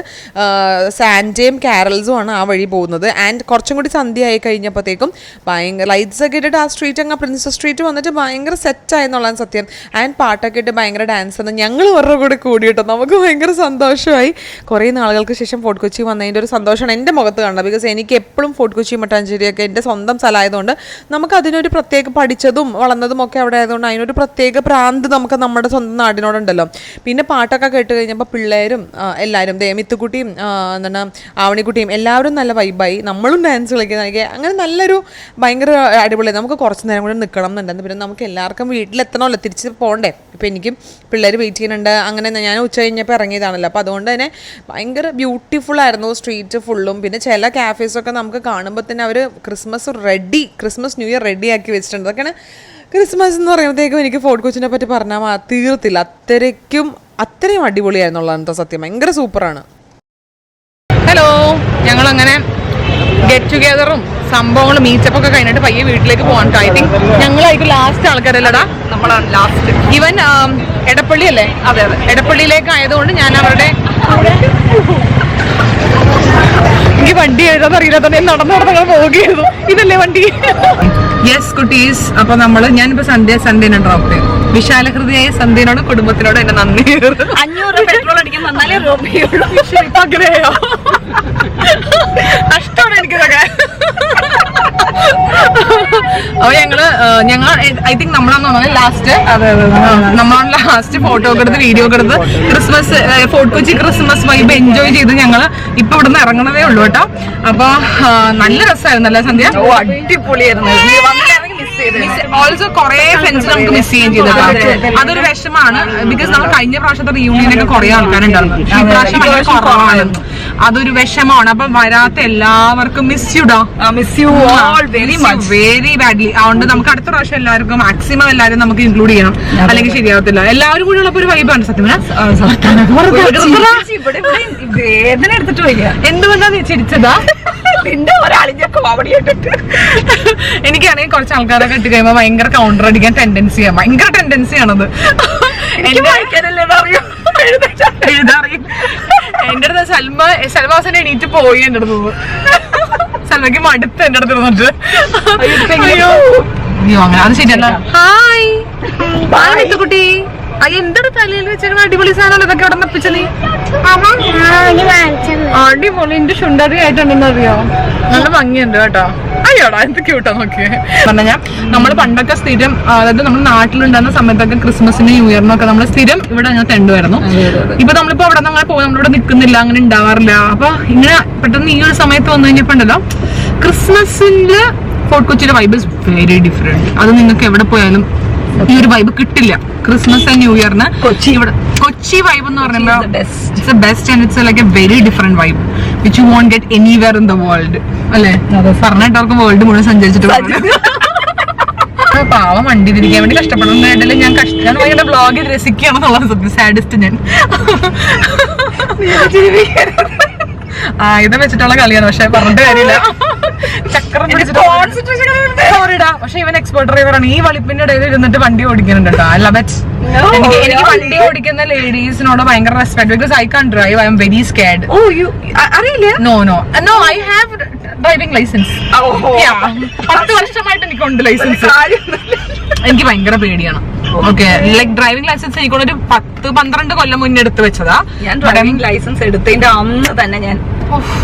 സാൻഡയും ക്യാരൽസും ആണ് ആ വഴി പോകുന്നത്. ആൻഡ് കുറച്ചും കൂടി സന്ധ്യ ആയി കഴിഞ്ഞപ്പോഴത്തേക്കും ഭയങ്കര ലൈറ്റ്സ് ഒക്കെ ഇട്ടിട്ട് ആ സ്ട്രീറ്റ് അങ്ങ് പ്രിൻസസ് സ്ട്രീറ്റ് വന്നിട്ട് ഭയങ്കര സെറ്റായെന്നുള്ളതാണ് സത്യം. ആൻഡ് പാട്ടൊക്കെ ഇട്ട് ഭയങ്കര ഡാൻസ് എന്ന് ഞങ്ങൾ അവരുടെ കൂടെ കൂടിയിട്ടോ. നമുക്ക് ഭയങ്കര സന്തോഷമായി. കുറേ നാളുകൾക്ക് ശേഷം ഫോർട്ട് കൊച്ചി വന്നതിൻ്റെ ഒരു സന്തോഷമാണ് എൻ്റെ മുഖത്ത് കാണുന്നത്. ബിക്കോസ് എനിക്ക് എപ്പോഴും ഫോർട്ട് കൊച്ചി മട്ടാഞ്ചേരിയൊക്കെ എൻ്റെ സ്വന്തം സ്ഥലമായതുകൊണ്ട് നമുക്ക് അതിനൊരു പ്രത്യേക പഠിച്ചതും വളർന്നതും ഒക്കെ അവിടെ ആയതുകൊണ്ട് അതിനൊരു പ്രത്യേക പ്രാന്ത് നമുക്ക് നമ്മുടെ സ്വന്തം നാടിനോടുണ്ടല്ലോ. പിന്നെ പാട്ടൊക്കെ കേട്ട് കഴിഞ്ഞപ്പോൾ പിള്ളേരും എല്ലാവരും മിത്തുക്കുട്ടിയും എന്താണ് ആവണിക്കുട്ടിയും എല്ലാവരും നല്ല വൈബായി. നമ്മളും ഡാൻസ് കളിക്കുന്നതൊക്കെ അങ്ങനെ നല്ലൊരു ഭയങ്കര അടിപൊളിയായി. നമുക്ക് കുറച്ച് നേരം കൂടെ നിൽക്കണം എന്നുണ്ടെന്ന്. പിന്നെ നമുക്ക് എല്ലാവർക്കും വീട്ടിലെത്തണമല്ലോ, തിരിച്ച് പോകണ്ടേ. ഇപ്പം എനിക്കും പിള്ളേർ വെയിറ്റ് ചെയ്യുന്നുണ്ട്. അങ്ങനെ ഞാൻ ഉച്ച കഴിഞ്ഞപ്പോൾ ഇറങ്ങിയതാണല്ലോ. അപ്പോൾ അതുകൊണ്ട് തന്നെ ഭയങ്കര ബ്യൂട്ടിഫുൾ ആയിരുന്നു സ്ട്രീറ്റ് ഫുള്ളും. പിന്നെ ചില ക്യാഫേസൊക്കെ നമുക്ക് കാണുമ്പോൾ തന്നെ അവർ ക്രിസ്മസ് ന്യൂ ഇയർ റെഡി ആക്കി വെച്ചിട്ടുണ്ട്. അതൊക്കെയാണ് ക്രിസ്മസ് എന്ന് പറയുമ്പോഴത്തേക്കും എനിക്ക് ഫോർട്ട് കൊച്ചിനെ പറ്റി പറഞ്ഞാൽ തീർത്തില്ല. അത്രയും അടിപൊളിയായിരുന്നുള്ളതാണ് സത്യം. ഭയങ്കര സൂപ്പറാണ്. ഹലോ, ഞങ്ങളങ്ങനെ ഗെറ്റ് ടുഗെദറും സംഭവങ്ങളും മീറ്റപ്പൊക്കെ കഴിഞ്ഞിട്ട് പയ്യെ വീട്ടിലേക്ക് പോകാൻ. ഐ തിങ്ക് ഞങ്ങളായിരിക്കും ലാസ്റ്റ് ആൾക്കാരല്ലടാ. നമ്മളാണ് ലാസ്റ്റ്. ഇവൻ എടപ്പള്ളി അല്ലേ? അതെ അതെ എടപ്പള്ളിയിലേക്ക് ആയതുകൊണ്ട് ഞാൻ അവരുടെ എനിക്ക് വണ്ടി എഴുതാൻ അറിയില്ലാത്ത നടന്നു പോവുകയായിരുന്നു. ഇതല്ലേ വണ്ടി? യെസ് കുട്ടീസ്. അപ്പൊ ഞാനിപ്പോ സന്ധ്യനെ ഡ്രോപ്പ് ചെയ്യും. വിശാലഹൃതിയായ സന്ധ്യനോട് കുടുംബത്തിനോട് എന്നെ നന്ദി. 500 പെട്രോൾ അടിക്കാൻ തന്നാലേ രൂപയുള്ളൂ. അങ്ങനെയോ? നഷ്ടമാണ് എനിക്കിതൊക്കെ. അപ്പൊ ഞങ്ങൾ ഐ തിങ്ക് നമ്മളാണ് ലാസ്റ്റ് നമ്മളാണ് ലാസ്റ്റ് ഫോട്ടോ ഒക്കെ എടുത്ത് വീഡിയോ ഒക്കെ എടുത്ത് Christmas fort Kochi Christmas vibe enjoy ചെയ്ത് ഞങ്ങള് ഇപ്പൊ ഇവിടുന്ന് ഇറങ്ങണതേ ഉള്ളൂ കേട്ടോ. അപ്പൊ നല്ല രസമായിരുന്നു അല്ലേ സന്ധ്യ? അടിപൊളിയായിരുന്നു. ഓൾസോ കുറെ ഫ്രണ്ട്സ് നമുക്ക് മിസ് ചെയ്യുകയും ചെയ്തിട്ടുണ്ട്. അതൊരു വിഷമാണ്. ബിക്കോസ് നമ്മൾ കഴിഞ്ഞ പ്രാവശ്യത്തെ റീയൂണിയനൊക്കെ കുറെ ആൾക്കാരുണ്ടായിരുന്നു. ഈ പ്രാവശ്യം ഭയങ്കര കുറവാണ്. അതൊരു വിഷമാണ്. അപ്പൊ വരാത്ത എല്ലാവർക്കും മിസ് യുടാ. Miss you all very much, very badly. അതുകൊണ്ട് നമുക്ക് അടുത്ത പ്രാവശ്യം എല്ലാവർക്കും മാക്സിമം എല്ലാവരും നമുക്ക് ഇൻക്ലൂഡ് ചെയ്യണം, അല്ലെങ്കിൽ ശരിയാവത്തില്ല. എല്ലാവരും കൂടെ ഉള്ളപ്പോ ഒരു വൈബാണ് സത്യം. വേദന എടുത്തിട്ട് വയ്യ. എന്തുകൊണ്ടാ നീ ചിരിച്ചതാ? നിന്റെ ഒരാളിന്റെ കോമഡി ആയിട്ടിട്ട് എനിക്കാണെങ്കിൽ കുറച്ച് ആൾക്കാരൊക്കെ ഇട്ട് കഴിയുമ്പോ ഭയങ്കര കൗണ്ടർ അടിക്കാൻ ടെൻഡൻസിയാണ്. ഭയങ്കര ടെൻഡൻസിയാണത്. എഴുതാറിയും എന്റെ അടുത്ത് സൽമാസനെ എണീറ്റ് പോയി എന്റെ അടുത്ത്. സൽമയ്ക്ക് മടുത്ത് എന്റെ അടുത്ത് ഇരുന്നിട്ട്. അയ്യോ അങ്ങനെ അത് ശരിയല്ല. ഹായ് കുട്ടി. എന്താണ് തലയിൽ വെച്ചേക്കണ അടിപൊളി സാധനം ഇതൊക്കെ അവിടെ നപ്പിച്ച നീ? അടിപൊളി. എന്റെ ചുണ്ടറി ആയിട്ടുണ്ടെന്ന് അറിയോ? നല്ല ഭംഗിയുണ്ട് കേട്ടോ. അയ്യോടാ എന്ത് ക്യൂട്ടാ നോക്കിയേ. പറഞ്ഞാൽ നമ്മള് പണ്ടൊക്കെ സ്ഥിരം, അതായത് നമ്മൾ നാട്ടിലുണ്ടാകുന്ന സമയത്തൊക്കെ ക്രിസ്മസിന് ന്യൂ ഇയറിനൊക്കെ നമ്മൾ സ്ഥിരം ഇവിടെ ഞാൻ തെണ്ടുമായിരുന്നു. ഇപ്പൊ നമ്മളിപ്പോ അവിടെ അങ്ങനെ പോകും, നമ്മളിവിടെ നിൽക്കുന്നില്ല, അങ്ങനെ ഉണ്ടാവാറില്ല. അപ്പൊ ഇങ്ങനെ പെട്ടെന്ന് ഈ ഒരു സമയത്ത് വന്നു കഴിഞ്ഞപ്പോ ഉണ്ടല്ലോ ക്രിസ്മസിന്റെ ഫോർട്ട് കൊച്ചിയുടെ വൈബ് ഇസ് വെരി ഡിഫറെന്റ്. അത് നിങ്ങൾക്ക് എവിടെ പോയാലും ഈ ഒരു വൈബ് കിട്ടില്ല. ക്രിസ്മസ് ആൻഡ് ന്യൂ ഇയറിന് കൊച്ചി വൈബ് എന്ന് പറയുമ്പോൾ it's a best and it's like a very different vibe which you won't get anywhere in the world അല്ലേ? പറഞ്ഞിട്ടവർക്ക് വേൾഡ് മുഴുവൻ സഞ്ചരിച്ചിട്ട് പാവം വണ്ടി തിരിക്കാൻ വേണ്ടി കഷ്ടപ്പെടുന്നതായിട്ടല്ലേ ഞാൻ ഭയങ്കര ബ്ലോഗിൽ രസിക്കുകയാണെന്നുള്ളത് സത്യം. സാഡിസ്റ്റ് ഞാൻ. ആയുധം വെച്ചിട്ടുള്ള കളിയാണ്, പക്ഷെ പറഞ്ഞിട്ട് കാര്യമില്ല. ചക്രം സോറിടാ, പക്ഷെ ഇവൻ എക്സ്പേർട്ട് ഡ്രൈവറാണ്. ഈ വളിപ്പിന്റെ ഇടയിൽ ഇരുന്നിട്ട് വണ്ടി ഓടിക്കുന്നുണ്ട് കേട്ടോ. I love it. എനിക്ക് വണ്ടി ഓടിക്കുന്ന ലേഡീസിനോട് ഭയങ്കര respect. Because I can drive. I'm very scared. അറിയില്ല? No I have driving licence 10 വർഷമായിട്ട് എനിക്കുണ്ട് ലൈസൻസ്. എനിക്ക് ഭയങ്കര പേടിയാണ്. ഓക്കെ, ലൈക് ഡ്രൈവിംഗ് ലൈസൻസ് എനിക്കൊരു 10-12 കൊല്ലം മുന്നേ എടുത്ത് വെച്ചതാ. ഞാൻ ഡ്രൈവിംഗ് ലൈസൻസ് എടുത്തതിന്റെ അന്ന് തന്നെ ഞാൻ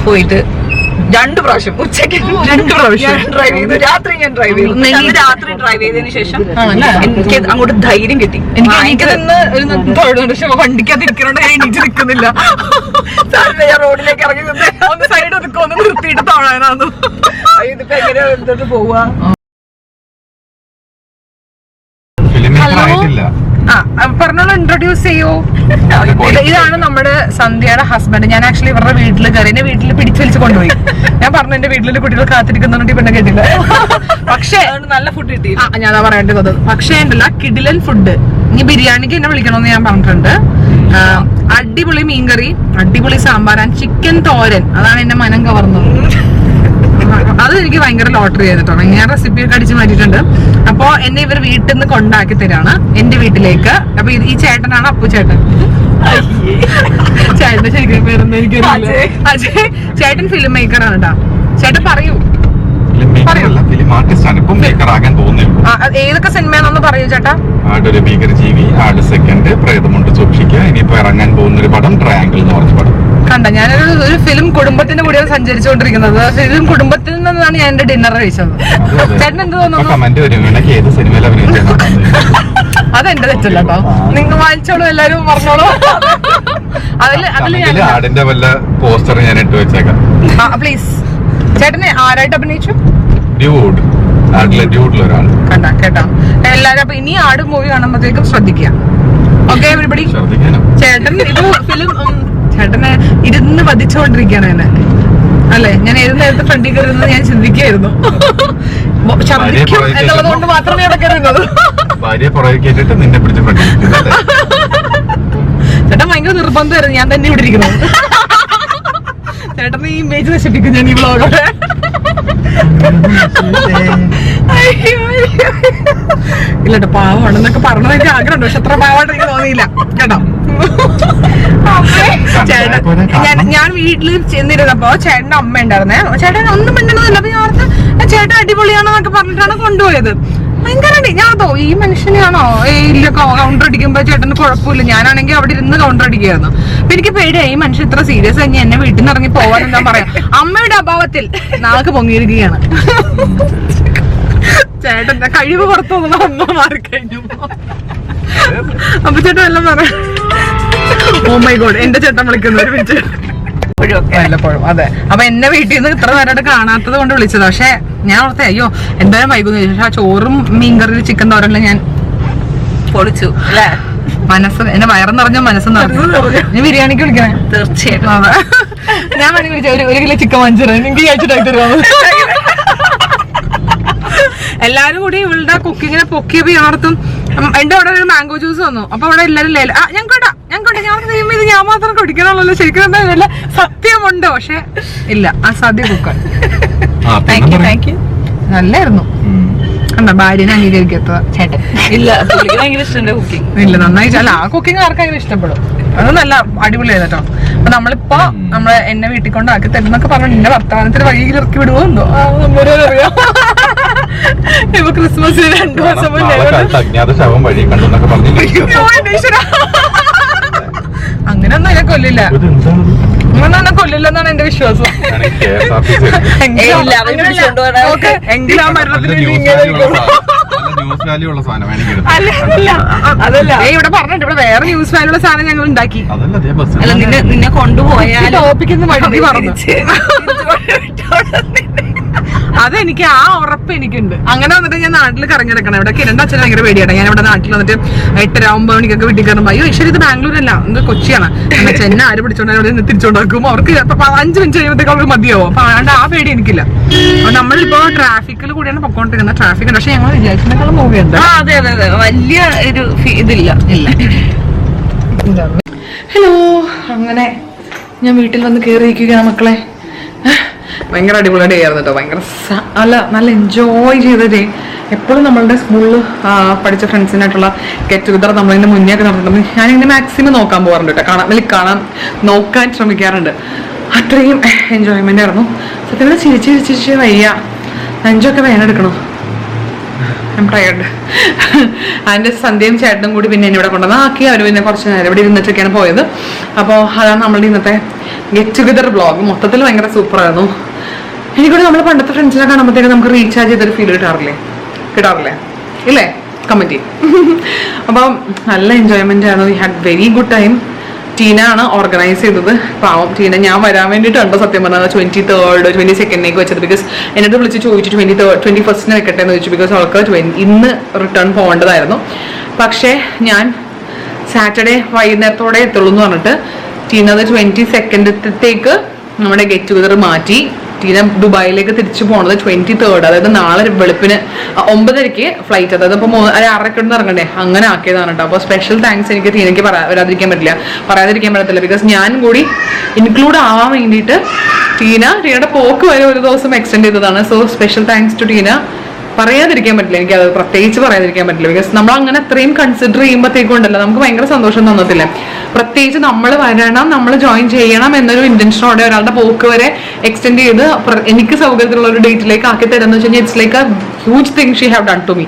പോയിട്ട് 2 പ്രാവശ്യം ഉച്ചയ്ക്ക് 2 പ്രാവശ്യം ഡ്രൈവ് ചെയ്തു. രാത്രി ഞാൻ ഡ്രൈവ് ചെയ്തു. അന്ന് രാത്രി ഡ്രൈവ് ചെയ്തതിന് ശേഷം എനിക്ക് അങ്ങോട്ട് ധൈര്യം കിട്ടി. എനിക്ക് നിന്ന് പക്ഷെ വണ്ടിക്കകത്ത് ഇരിക്കണോണ്ട് ഞാൻ എണീച്ച് നിൽക്കുന്നില്ല. ഞാൻ റോഡിലേക്ക് ഇറങ്ങി ഒന്ന് സൈഡ് ഒതുക്കും, ഒന്ന് നിർത്തിയിട്ട് തൊഴാനാന്നു. ഇതിപ്പോ എങ്ങനെ എടുത്തിട്ട് പോവാ? പറഞ്ഞോളൂ, ഇൻട്രൊഡ്യൂസ് ചെയ്യൂ. ഇതാണ് നമ്മുടെ സന്ധ്യയുടെ ഹസ്ബൻഡ്. ഞാൻ ആക്ച്വലി ഇവരുടെ വീട്ടിൽ കയറി, എന്റെ വീട്ടിൽ പിടിച്ചു വലിച്ച് കൊണ്ടുപോയി. ഞാൻ പറഞ്ഞു എന്റെ വീട്ടിലെ കുട്ടികൾ കാത്തിരിക്കുന്നുണ്ട്, പെണ്ണെ കേട്ടില്ല. പക്ഷേ നല്ല ഫുഡ് കിട്ടി. ഞാൻ പറയേണ്ടത് പക്ഷേ ഉണ്ടല്ല, കിടിലൻ ഫുഡ്. ഇനി ബിരിയാണിക്ക് എന്നെ വിളിക്കണമെന്ന് ഞാൻ പറഞ്ഞിട്ടുണ്ട്. അടിപൊളി മീൻകറി, അടിപൊളി സാമ്പാർ, ചിക്കൻ തോരൻ, അതാണ് എന്റെ മനം കവർന്നത്. അത് എനിക്ക് ഭയങ്കര ലോട്ടറി ചെയ്തിട്ടാണ്. ഞാൻ റെസിപ്പി ഒക്കെ അടിച്ചു മാറ്റിയിട്ടുണ്ട്. അപ്പൊ എന്നെ ഇവർ വീട്ടിൽ നിന്ന് കൊണ്ടാക്കി തരാണ് എന്റെ വീട്ടിലേക്ക്. അപ്പൊ ഈ ചേട്ടനാണ് അപ്പു ചേട്ടൻ. ചേട്ടന്റെ ശരിക്കും പേരൊന്നും എനിക്കറിയില്ല. അജയ് ചേട്ടൻ ഫിലിം മേക്കറാണ് കേട്ടോ. ചേട്ടൻ പറയൂ. ഏതൊക്കെ സിനിമയാണെന്ന് പറയൂ ചേട്ടാ. ആടൊരു ഭീകരജീവി, ആട് സെക്കൻഡ്, പ്രേതമുണ്ട് സൂക്ഷിക്കുക, ഇനിയിപ്പോ ഇറങ്ങാൻ പോകുന്ന ഒരു പടം ട്രയാങ്കിൾ എന്ന് പറഞ്ഞ പടം. കണ്ട, ഞാനൊരു ഫിലിം കുടുംബത്തിന്റെ കൂടെയാണ് സഞ്ചരിച്ചുകൊണ്ടിരിക്കുന്നത്. ഫിലിം കുടുംബത്തിൽ നിന്നാണ് ഞാൻ എന്റെ ഡിന്നർ കഴിച്ചത്. ചേട്ടൻ എന്ത് തോന്നുന്നു? കമന്റ് വരും, ഏത് സിനിമയിൽ അതെന്റെ തെറ്റല്ല കേട്ടോ. നിങ്ങൾ വായിച്ചോളൂ, എല്ലാരും പറഞ്ഞോളൂ. അതില് ആടിന്റെ വല്ല പോസ്റ്റർ ഞാൻ ഇട്ട് വെച്ചേക്കാം. പ്ലീസ്. ചേട്ടനെ ആരായിട്ട് അഭിനയിച്ചു? ഡ്യൂഡ്, ആടിലെ ഡ്യൂഡിലൊരാൾ. കണ്ട കേട്ടോ എല്ലാരും. അപ്പൊ ഇനി ആട് മൂവി കാണുമ്പോഴത്തേക്കും ശ്രദ്ധിക്കുക. Okay everybody. ചേട്ടൻ ഇത് ഫിലിം ചേട്ടനെ ഇരുന്ന് വധിച്ചുകൊണ്ടിരിക്കുകയാണ് എന്നെ, അല്ലെ? ഞാൻ ഏത് നേരത്തെ ഫ്രണ്ടിൽ കയറുന്നത് ഞാൻ ചിന്തിക്കുകയായിരുന്നു. ഛർദിക്കും എന്നുള്ളത് കൊണ്ട് മാത്രമേ ഇടക്കരുന്നത്. ചേട്ടൻ ഭയങ്കര നിർബന്ധമായിരുന്നു ഞാൻ തന്നെ ഇവിടെ ഇരിക്കുന്നത്. ചേട്ടൻ ഈ ഇമേജ് നശിപ്പിക്കും ഞാൻ ഈ വ്ളോഗോടെ. ഇല്ലട്ടോ, പാവമാണെന്നൊക്കെ പറഞ്ഞത് എനിക്ക് ആഗ്രഹമുണ്ട്. പക്ഷെ അത്ര പാവമായിട്ട് എനിക്ക് തോന്നിയില്ല കേട്ടോ. ചേട്ടൻ ഞാൻ വീട്ടിൽ ചെന്നിരുന്നപ്പോ ചേട്ടന്റെ അമ്മ ഉണ്ടായിരുന്നേ. ചേട്ടൻ ഒന്നും മിണ്ടണമെന്നില്ല. അപ്പൊ ഞാൻ ഓർത്ത് ചേട്ടൻ അടിപൊളിയാണെന്നൊക്കെ പറഞ്ഞിട്ടാണ് കൊണ്ടുപോയത്. ഭയങ്കര ഞാൻ ഈ മനുഷ്യനെയാണോ ഇല്ല കൗണ്ടർ അടിക്കുമ്പോ ചേട്ടന് കുഴപ്പമില്ല. ഞാനാണെങ്കിൽ അവിടെ ഇരുന്ന് കൗണ്ടർ അടിക്കുകയായിരുന്നു. അപ്പൊ എനിക്ക് പേടിയായി, ഈ മനുഷ്യൻ ഇത്ര സീരിയസ് കഴിഞ്ഞ് എന്നെ വീട്ടിൽ നിന്ന് ഇറങ്ങി പോവാൻ എന്താ പറയാ. അമ്മയുടെ അഭാവത്തിൽ നാക്ക് പൊങ്ങിയിരിക്കുകയാണ്. ചേട്ടന്റെ കഴിവ് പുറത്തു പോകുന്ന അമ്മ മാറിക്കഴിഞ്ഞു. അപ്പൊ ചേട്ടൻ എല്ലാം പറയാം. ഓ മൈ ഗോഡ്, എന്റെ ചേട്ടൻ വിളിക്കുന്ന ഒരു മിനിറ്റ് വല്ലപ്പോഴും. അതെ, അപ്പൊ എന്നെ വീട്ടിൽ നിന്ന് ഇത്ര നേരമായിട്ട് കാണാത്തത് കൊണ്ട് വിളിച്ചത്. പക്ഷെ ഞാൻ ഓർത്തേ അയ്യോ എന്തായാലും വൈകുന്നു. പക്ഷെ ആ ചോറും മീൻകറിയും ചിക്കൻ തോരനെല്ലാം ഞാൻ പൊളിച്ചു അല്ലേ. മനസ്സ് എന്റെ വയറും നിറഞ്ഞ മനസ്സും നിറഞ്ഞു. നീ ബിരിയാണിക്ക് വിളിക്കണേ? തീർച്ചയായിട്ടും. അതെ, ഞാൻ വേണമെങ്കിൽ വിളിച്ച 1 കിലോ ചിക്കൻ വാങ്ങിച്ചു എനിക്ക് കഴിച്ചിട്ടായി തരുമോ? എല്ലാരും കൂടി ഇവളുടെ കുക്കിങ്ങിനെ പൊക്കിയപ്പോ ഞാനർത്തും എന്റെ അവിടെ ഒരു മാംഗോ ജ്യൂസ് വന്നു. അപ്പൊ അവിടെ എല്ലാരും ലേല ഞാൻ കേട്ടാ ഇത് ഞാൻ മാത്രം കുടിക്കണമല്ലോ. ശരിക്കും എന്താ വല്ല സത്യമുണ്ടോ? പക്ഷെ ഇല്ല, അസാധ്യ കുക്കർ. നല്ലായിരുന്നു. കണ്ട, ഭാര്യനെ അംഗീകരിക്കാത്ത ചേട്ടൻ. ഇല്ല, ഭയങ്കര ഇഷ്ടം കുക്കിംഗ്. ഇല്ല, നന്നായി. അല്ല, ആ കുക്കിംഗ് ആർക്കെങ്കിലും ഇഷ്ടപ്പെടും. അത് നല്ല അടിപൊളിയായി കേട്ടോ. അപ്പൊ നമ്മളിപ്പോ എന്നെ വീട്ടിൽ കൊണ്ടാക്കി തരുന്നൊക്കെ പറഞ്ഞു. നിന്റെ വർത്തമാനത്തിന് വഴിയിൽ ഇറക്കി വിടുവോ എന്തോ അറിയാം. ഇപ്പൊ ക്രിസ്മസിന് 2 ദിവസം മുന്നേ അങ്ങനെയൊന്നും എന്നെ കൊല്ലില്ല. അങ്ങനെയൊന്നും കൊല്ലില്ലെന്നാണ് എന്റെ വിശ്വാസം. എങ്കിലും ആ മരണത്തിന് അതല്ല ഇവിടെ പറഞ്ഞിട്ട് ഇവിടെ വേറെ ന്യൂസ് വാല്യുള്ള സാധനം ഞങ്ങൾ ഉണ്ടാക്കി. അല്ല, നിന്നെ കൊണ്ടുപോയാൽ ടോപ്പിക്കുന്ന വഴി പറഞ്ഞു. അതെനിക്ക് ആ ഉറപ്പ് എനിക്കുണ്ട്. അങ്ങനെ വന്നിട്ട് ഞാൻ നാട്ടിൽ കറങ്ങിടക്കണം. ഇവിടെ കിരണ്ട അച്ഛൻ ഭയങ്കര പേടിയാണ്. ഞാൻ ഇവിടെ നാട്ടിൽ വന്നിട്ട് 8:30 9 മണിക്കൊക്കെ വീട്ടിൽ കയറുമ്പോ അയ്യോ ഈശ്വരി ഇത് ബാംഗ്ലൂരല്ല, ഇത് കൊച്ചിയാണ്. ചെന്ന ആര് പിടിച്ചോണ്ട് തിരിച്ചോണ്ടാക്കും. അവർക്ക് 5 മിനിറ്റ് കഴിയുമ്പോഴത്തേക്ക് അവർക്ക് മതിയാവും. അപ്പൊ അതുകൊണ്ട് ആ പേടി എനിക്കില്ല. നമ്മളിപ്പോ ട്രാഫിക്കിൽ കൂടിയാണ് പൊക്കോണ്ടിരിക്കുന്നത്. ട്രാഫിക് പക്ഷെ ഞങ്ങൾ വിചാരിച്ചതിനേക്കാളും മൂവിയുണ്ട്. അതെ അതെ അതെ, വലിയ ഒരു ഇതില്ല. ഹലോ, അങ്ങനെ ഞാൻ വീട്ടിൽ വന്ന് കയറിയിരിക്കുകയാണ് മക്കളെ. ഭയങ്കര അടിപൊളി ഡേ ആയിരുന്നു കേട്ടോ. ഭയങ്കര നല്ല എൻജോയ് ചെയ്ത ഡേ. എപ്പോഴും നമ്മളുടെ സ്കൂളിൽ പഠിച്ച ഫ്രണ്ട്സിനായിട്ടുള്ള ഗെറ്റ് ടുഗദർ നമ്മളിതിൻ്റെ മുന്നേ ഒക്കെ നടന്നിട്ടുണ്ട്. ഞാനിങ്ങനെ മാക്സിമം നോക്കാൻ പോകാറുണ്ട് കേട്ടോ. നോക്കാൻ ശ്രമിക്കാറുണ്ട്. അത്രയും എൻജോയ്മെൻ്റ് ആയിരുന്നു. സത്യം ചിരിച്ച് വയ്യ, നെഞ്ചൊക്കെ വേനെടുക്കണോ. ടയർഡ്. അതിൻ്റെ സന്ധ്യയും ചേട്ടനും കൂടി പിന്നെ ഇവിടെ കൊണ്ടുവന്നാക്കി. അവർ പിന്നെ കുറച്ച് നേരം ഇവിടെ ഇരുന്നിട്ടൊക്കെയാണ് പോയത്. അപ്പോൾ അതാണ് നമ്മളുടെ ഇന്നത്തെ ഗെറ്റ് ടുഗദർ വ്ളോഗ്. മൊത്തത്തിൽ ഭയങ്കര സൂപ്പറായിരുന്നു. എനിക്കൂടെ നമ്മൾ പണ്ടത്തെ ഫ്രണ്ട്സിനെ കാണുമ്പോഴത്തേക്ക് നമുക്ക് റീചാർജ് ചെയ്തൊരു ഫീൽ കിട്ടാറില്ലേ ഇല്ലേ? കമൻറ്റ് ചെയ്യും. അപ്പം നല്ല എൻജോയ്മെൻ്റ് ആയിരുന്നു. We had very good time. Tina ആണ് ഓർഗനൈസ് ചെയ്തത്. പാവം ടീന. ഞാൻ വരാൻ വേണ്ടിയിട്ടുണ്ടോ സത്യം പറഞ്ഞാൽ 23rd 22nd വെച്ചത്. ബിക്കോസ് എന്നോട് വിളിച്ച് ചോദിച്ചു 21st വെക്കട്ടെ എന്ന് ചോദിച്ചു. ബിക്കോസ് അവൾക്ക് ഇന്ന് റിട്ടേൺ പോകേണ്ടതായിരുന്നു. പക്ഷേ ഞാൻ സാറ്റർഡേ വൈകുന്നേരത്തോടെ എത്തുള്ളൂ എന്ന് പറഞ്ഞിട്ട് ടീന അത് 22nd നമ്മുടെ ഗെറ്റ് ടുഗദർ മാറ്റി. ടീന ദുബായിലേക്ക് തിരിച്ചു പോണത് 23rd, അതായത് നാളെ വെളുപ്പിന് 9:30 ഫ്ലൈറ്റ്. അതായത് ഇപ്പോൾ 6:30 ഇറങ്ങണ്ടേ, അങ്ങനെ ആക്കിയതാണ് കേട്ടോ. അപ്പോൾ സ്പെഷ്യൽ താങ്ക്സ്. എനിക്ക് ടീനയ്ക്ക് പറയാതിരിക്കാൻ പറ്റത്തില്ല. ബിക്കോസ് ഞാൻ കൂടി ഇൻക്ലൂഡ് ആവാൻ വേണ്ടിയിട്ട് ടീനയുടെ പോക്ക് വരെ ഒരു ദിവസം എക്സ്റ്റെൻഡ് ചെയ്തതാണ്. So special thanks to Tina. പറയാതിരിക്കാൻ പറ്റില്ല, എനിക്ക് അത് പ്രത്യേകിച്ച് പറയാതിരിക്കാൻ പറ്റില്ല. ബിക്കോസ് നമ്മൾ അങ്ങനെ അത്രയും കൺസിഡർ ചെയ്യുമ്പോഴത്തേക്കും ഉണ്ടല്ലോ നമുക്ക് ഭയങ്കര സന്തോഷം തോന്നത്തില്ല. പ്രത്യേകിച്ച് നമ്മൾ വരണം, നമ്മൾ ജോയിൻ ചെയ്യണം എന്നൊരു ഇന്റൻഷനോടെ ഒരാളുടെ പോക്ക് വരെ എക്സ്റ്റെൻഡ് ചെയ്ത് എനിക്ക് സൗകര്യത്തിലുള്ള ഒരു ഡേറ്റിലേക്ക് ആക്കി തരാന്ന് വെച്ച് കഴിഞ്ഞാൽ it's like a huge thing she have done to me.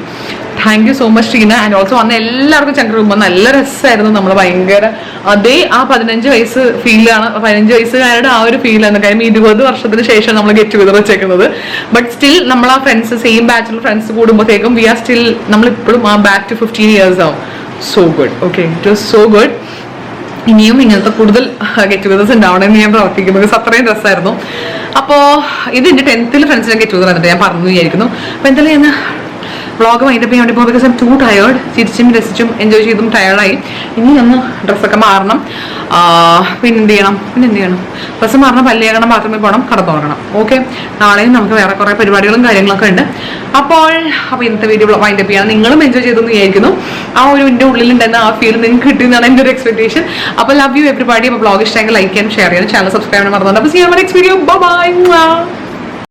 Thank you so much Tina. And also വന്ന എല്ലാവർക്കും ചങ്കറുമ്പോൾ നല്ല രസമായിരുന്നു. നമ്മൾ ഭയങ്കര അതേ ആ 15 വയസ്സ് ഫീലാണ്, 15 വയസ്സുകാരുടെ ആ ഒരു ഫീലാണ്. കാര്യം 20 വർഷത്തിന് ശേഷം നമ്മൾ ഗെറ്റ് ടുഗദർ വെച്ചേക്കുന്നത്. ബട്ട് സ്റ്റിൽ നമ്മൾ ആ ഫ്രണ്ട്സ്, സെയിം ബാച്ചിലുള്ള ഫ്രണ്ട്സ് കൂടുമ്പോഴത്തേക്കും വി ആർ സ്റ്റിൽ, നമ്മളിപ്പോഴും ആ ബാക്ക് ടു 15 years ആവും. So good. Okay, it was so good. ഇനിയും ഇങ്ങനത്തെ കൂടുതൽ ഗെറ്റ് ടുഗദേഴ്സ് ഉണ്ടാവണമെന്ന് ഞാൻ പ്രവർത്തിക്കും. ബിക്കോസ് അത്രയും രസമായിരുന്നു. അപ്പോൾ ഇത് എൻ്റെ 10th ഫ്രണ്ട്സിനെ ഗെറ്റ് ടുഗദർ എന്നിട്ട് ഞാൻ പറഞ്ഞു വിചാരിക്കുന്നു. അപ്പോൾ എന്തായാലും ഞാൻ വ്ളോഗ് വൈൻഡപ്പ് ചെയ്യാൻ വേണ്ടി പോകും. Because I M to tired. ചിരിച്ചും രസിച്ചും എൻജോയ് ചെയ്തും ടയേർഡായി. ഇനി ഒന്ന് ഡ്രസ്സൊക്കെ മാറണം. പിന്നെന്ത് ചെയ്യണം ഡ്രസ്സ് മാറണം, പല്ലിയാകണം, ബാത്റൂമിൽ പോകണം, കടന്നുറങ്ങണം. ഓക്കെ, നാളെയും നമുക്ക് വേറെ കുറേ പരിപാടികളും കാര്യങ്ങളൊക്കെ ഉണ്ട്. അപ്പോൾ ഇന്നത്തെ വീഡിയോ വൈൻഡപ്പ് ചെയ്യണം. നിങ്ങളും എൻജോയ് ചെയ്തെന്ന് വിചാരിക്കുന്നു. ആ ഒരു എൻ്റെ ഉള്ളിലുണ്ടായിരുന്ന ആ ഫീൽ നിങ്ങൾക്ക് കിട്ടിയെന്നാണ് എൻ്റെ ഒരു എക്സ്പെക്ടേഷൻ. അപ്പോൾ ലവ് യു എവരിബഡി. അപ്പോൾ വ്ളോഗ് ഇഷ്ടമെങ്കിൽ ലൈക്ക് ചെയ്യാനും ഷെയർ ചെയ്യാനും ചാനൽ സബ്സ്ക്രൈബ് ചെയ്യാൻ മറന്നുണ്ട്. അപ്പോൾ see you next video. By.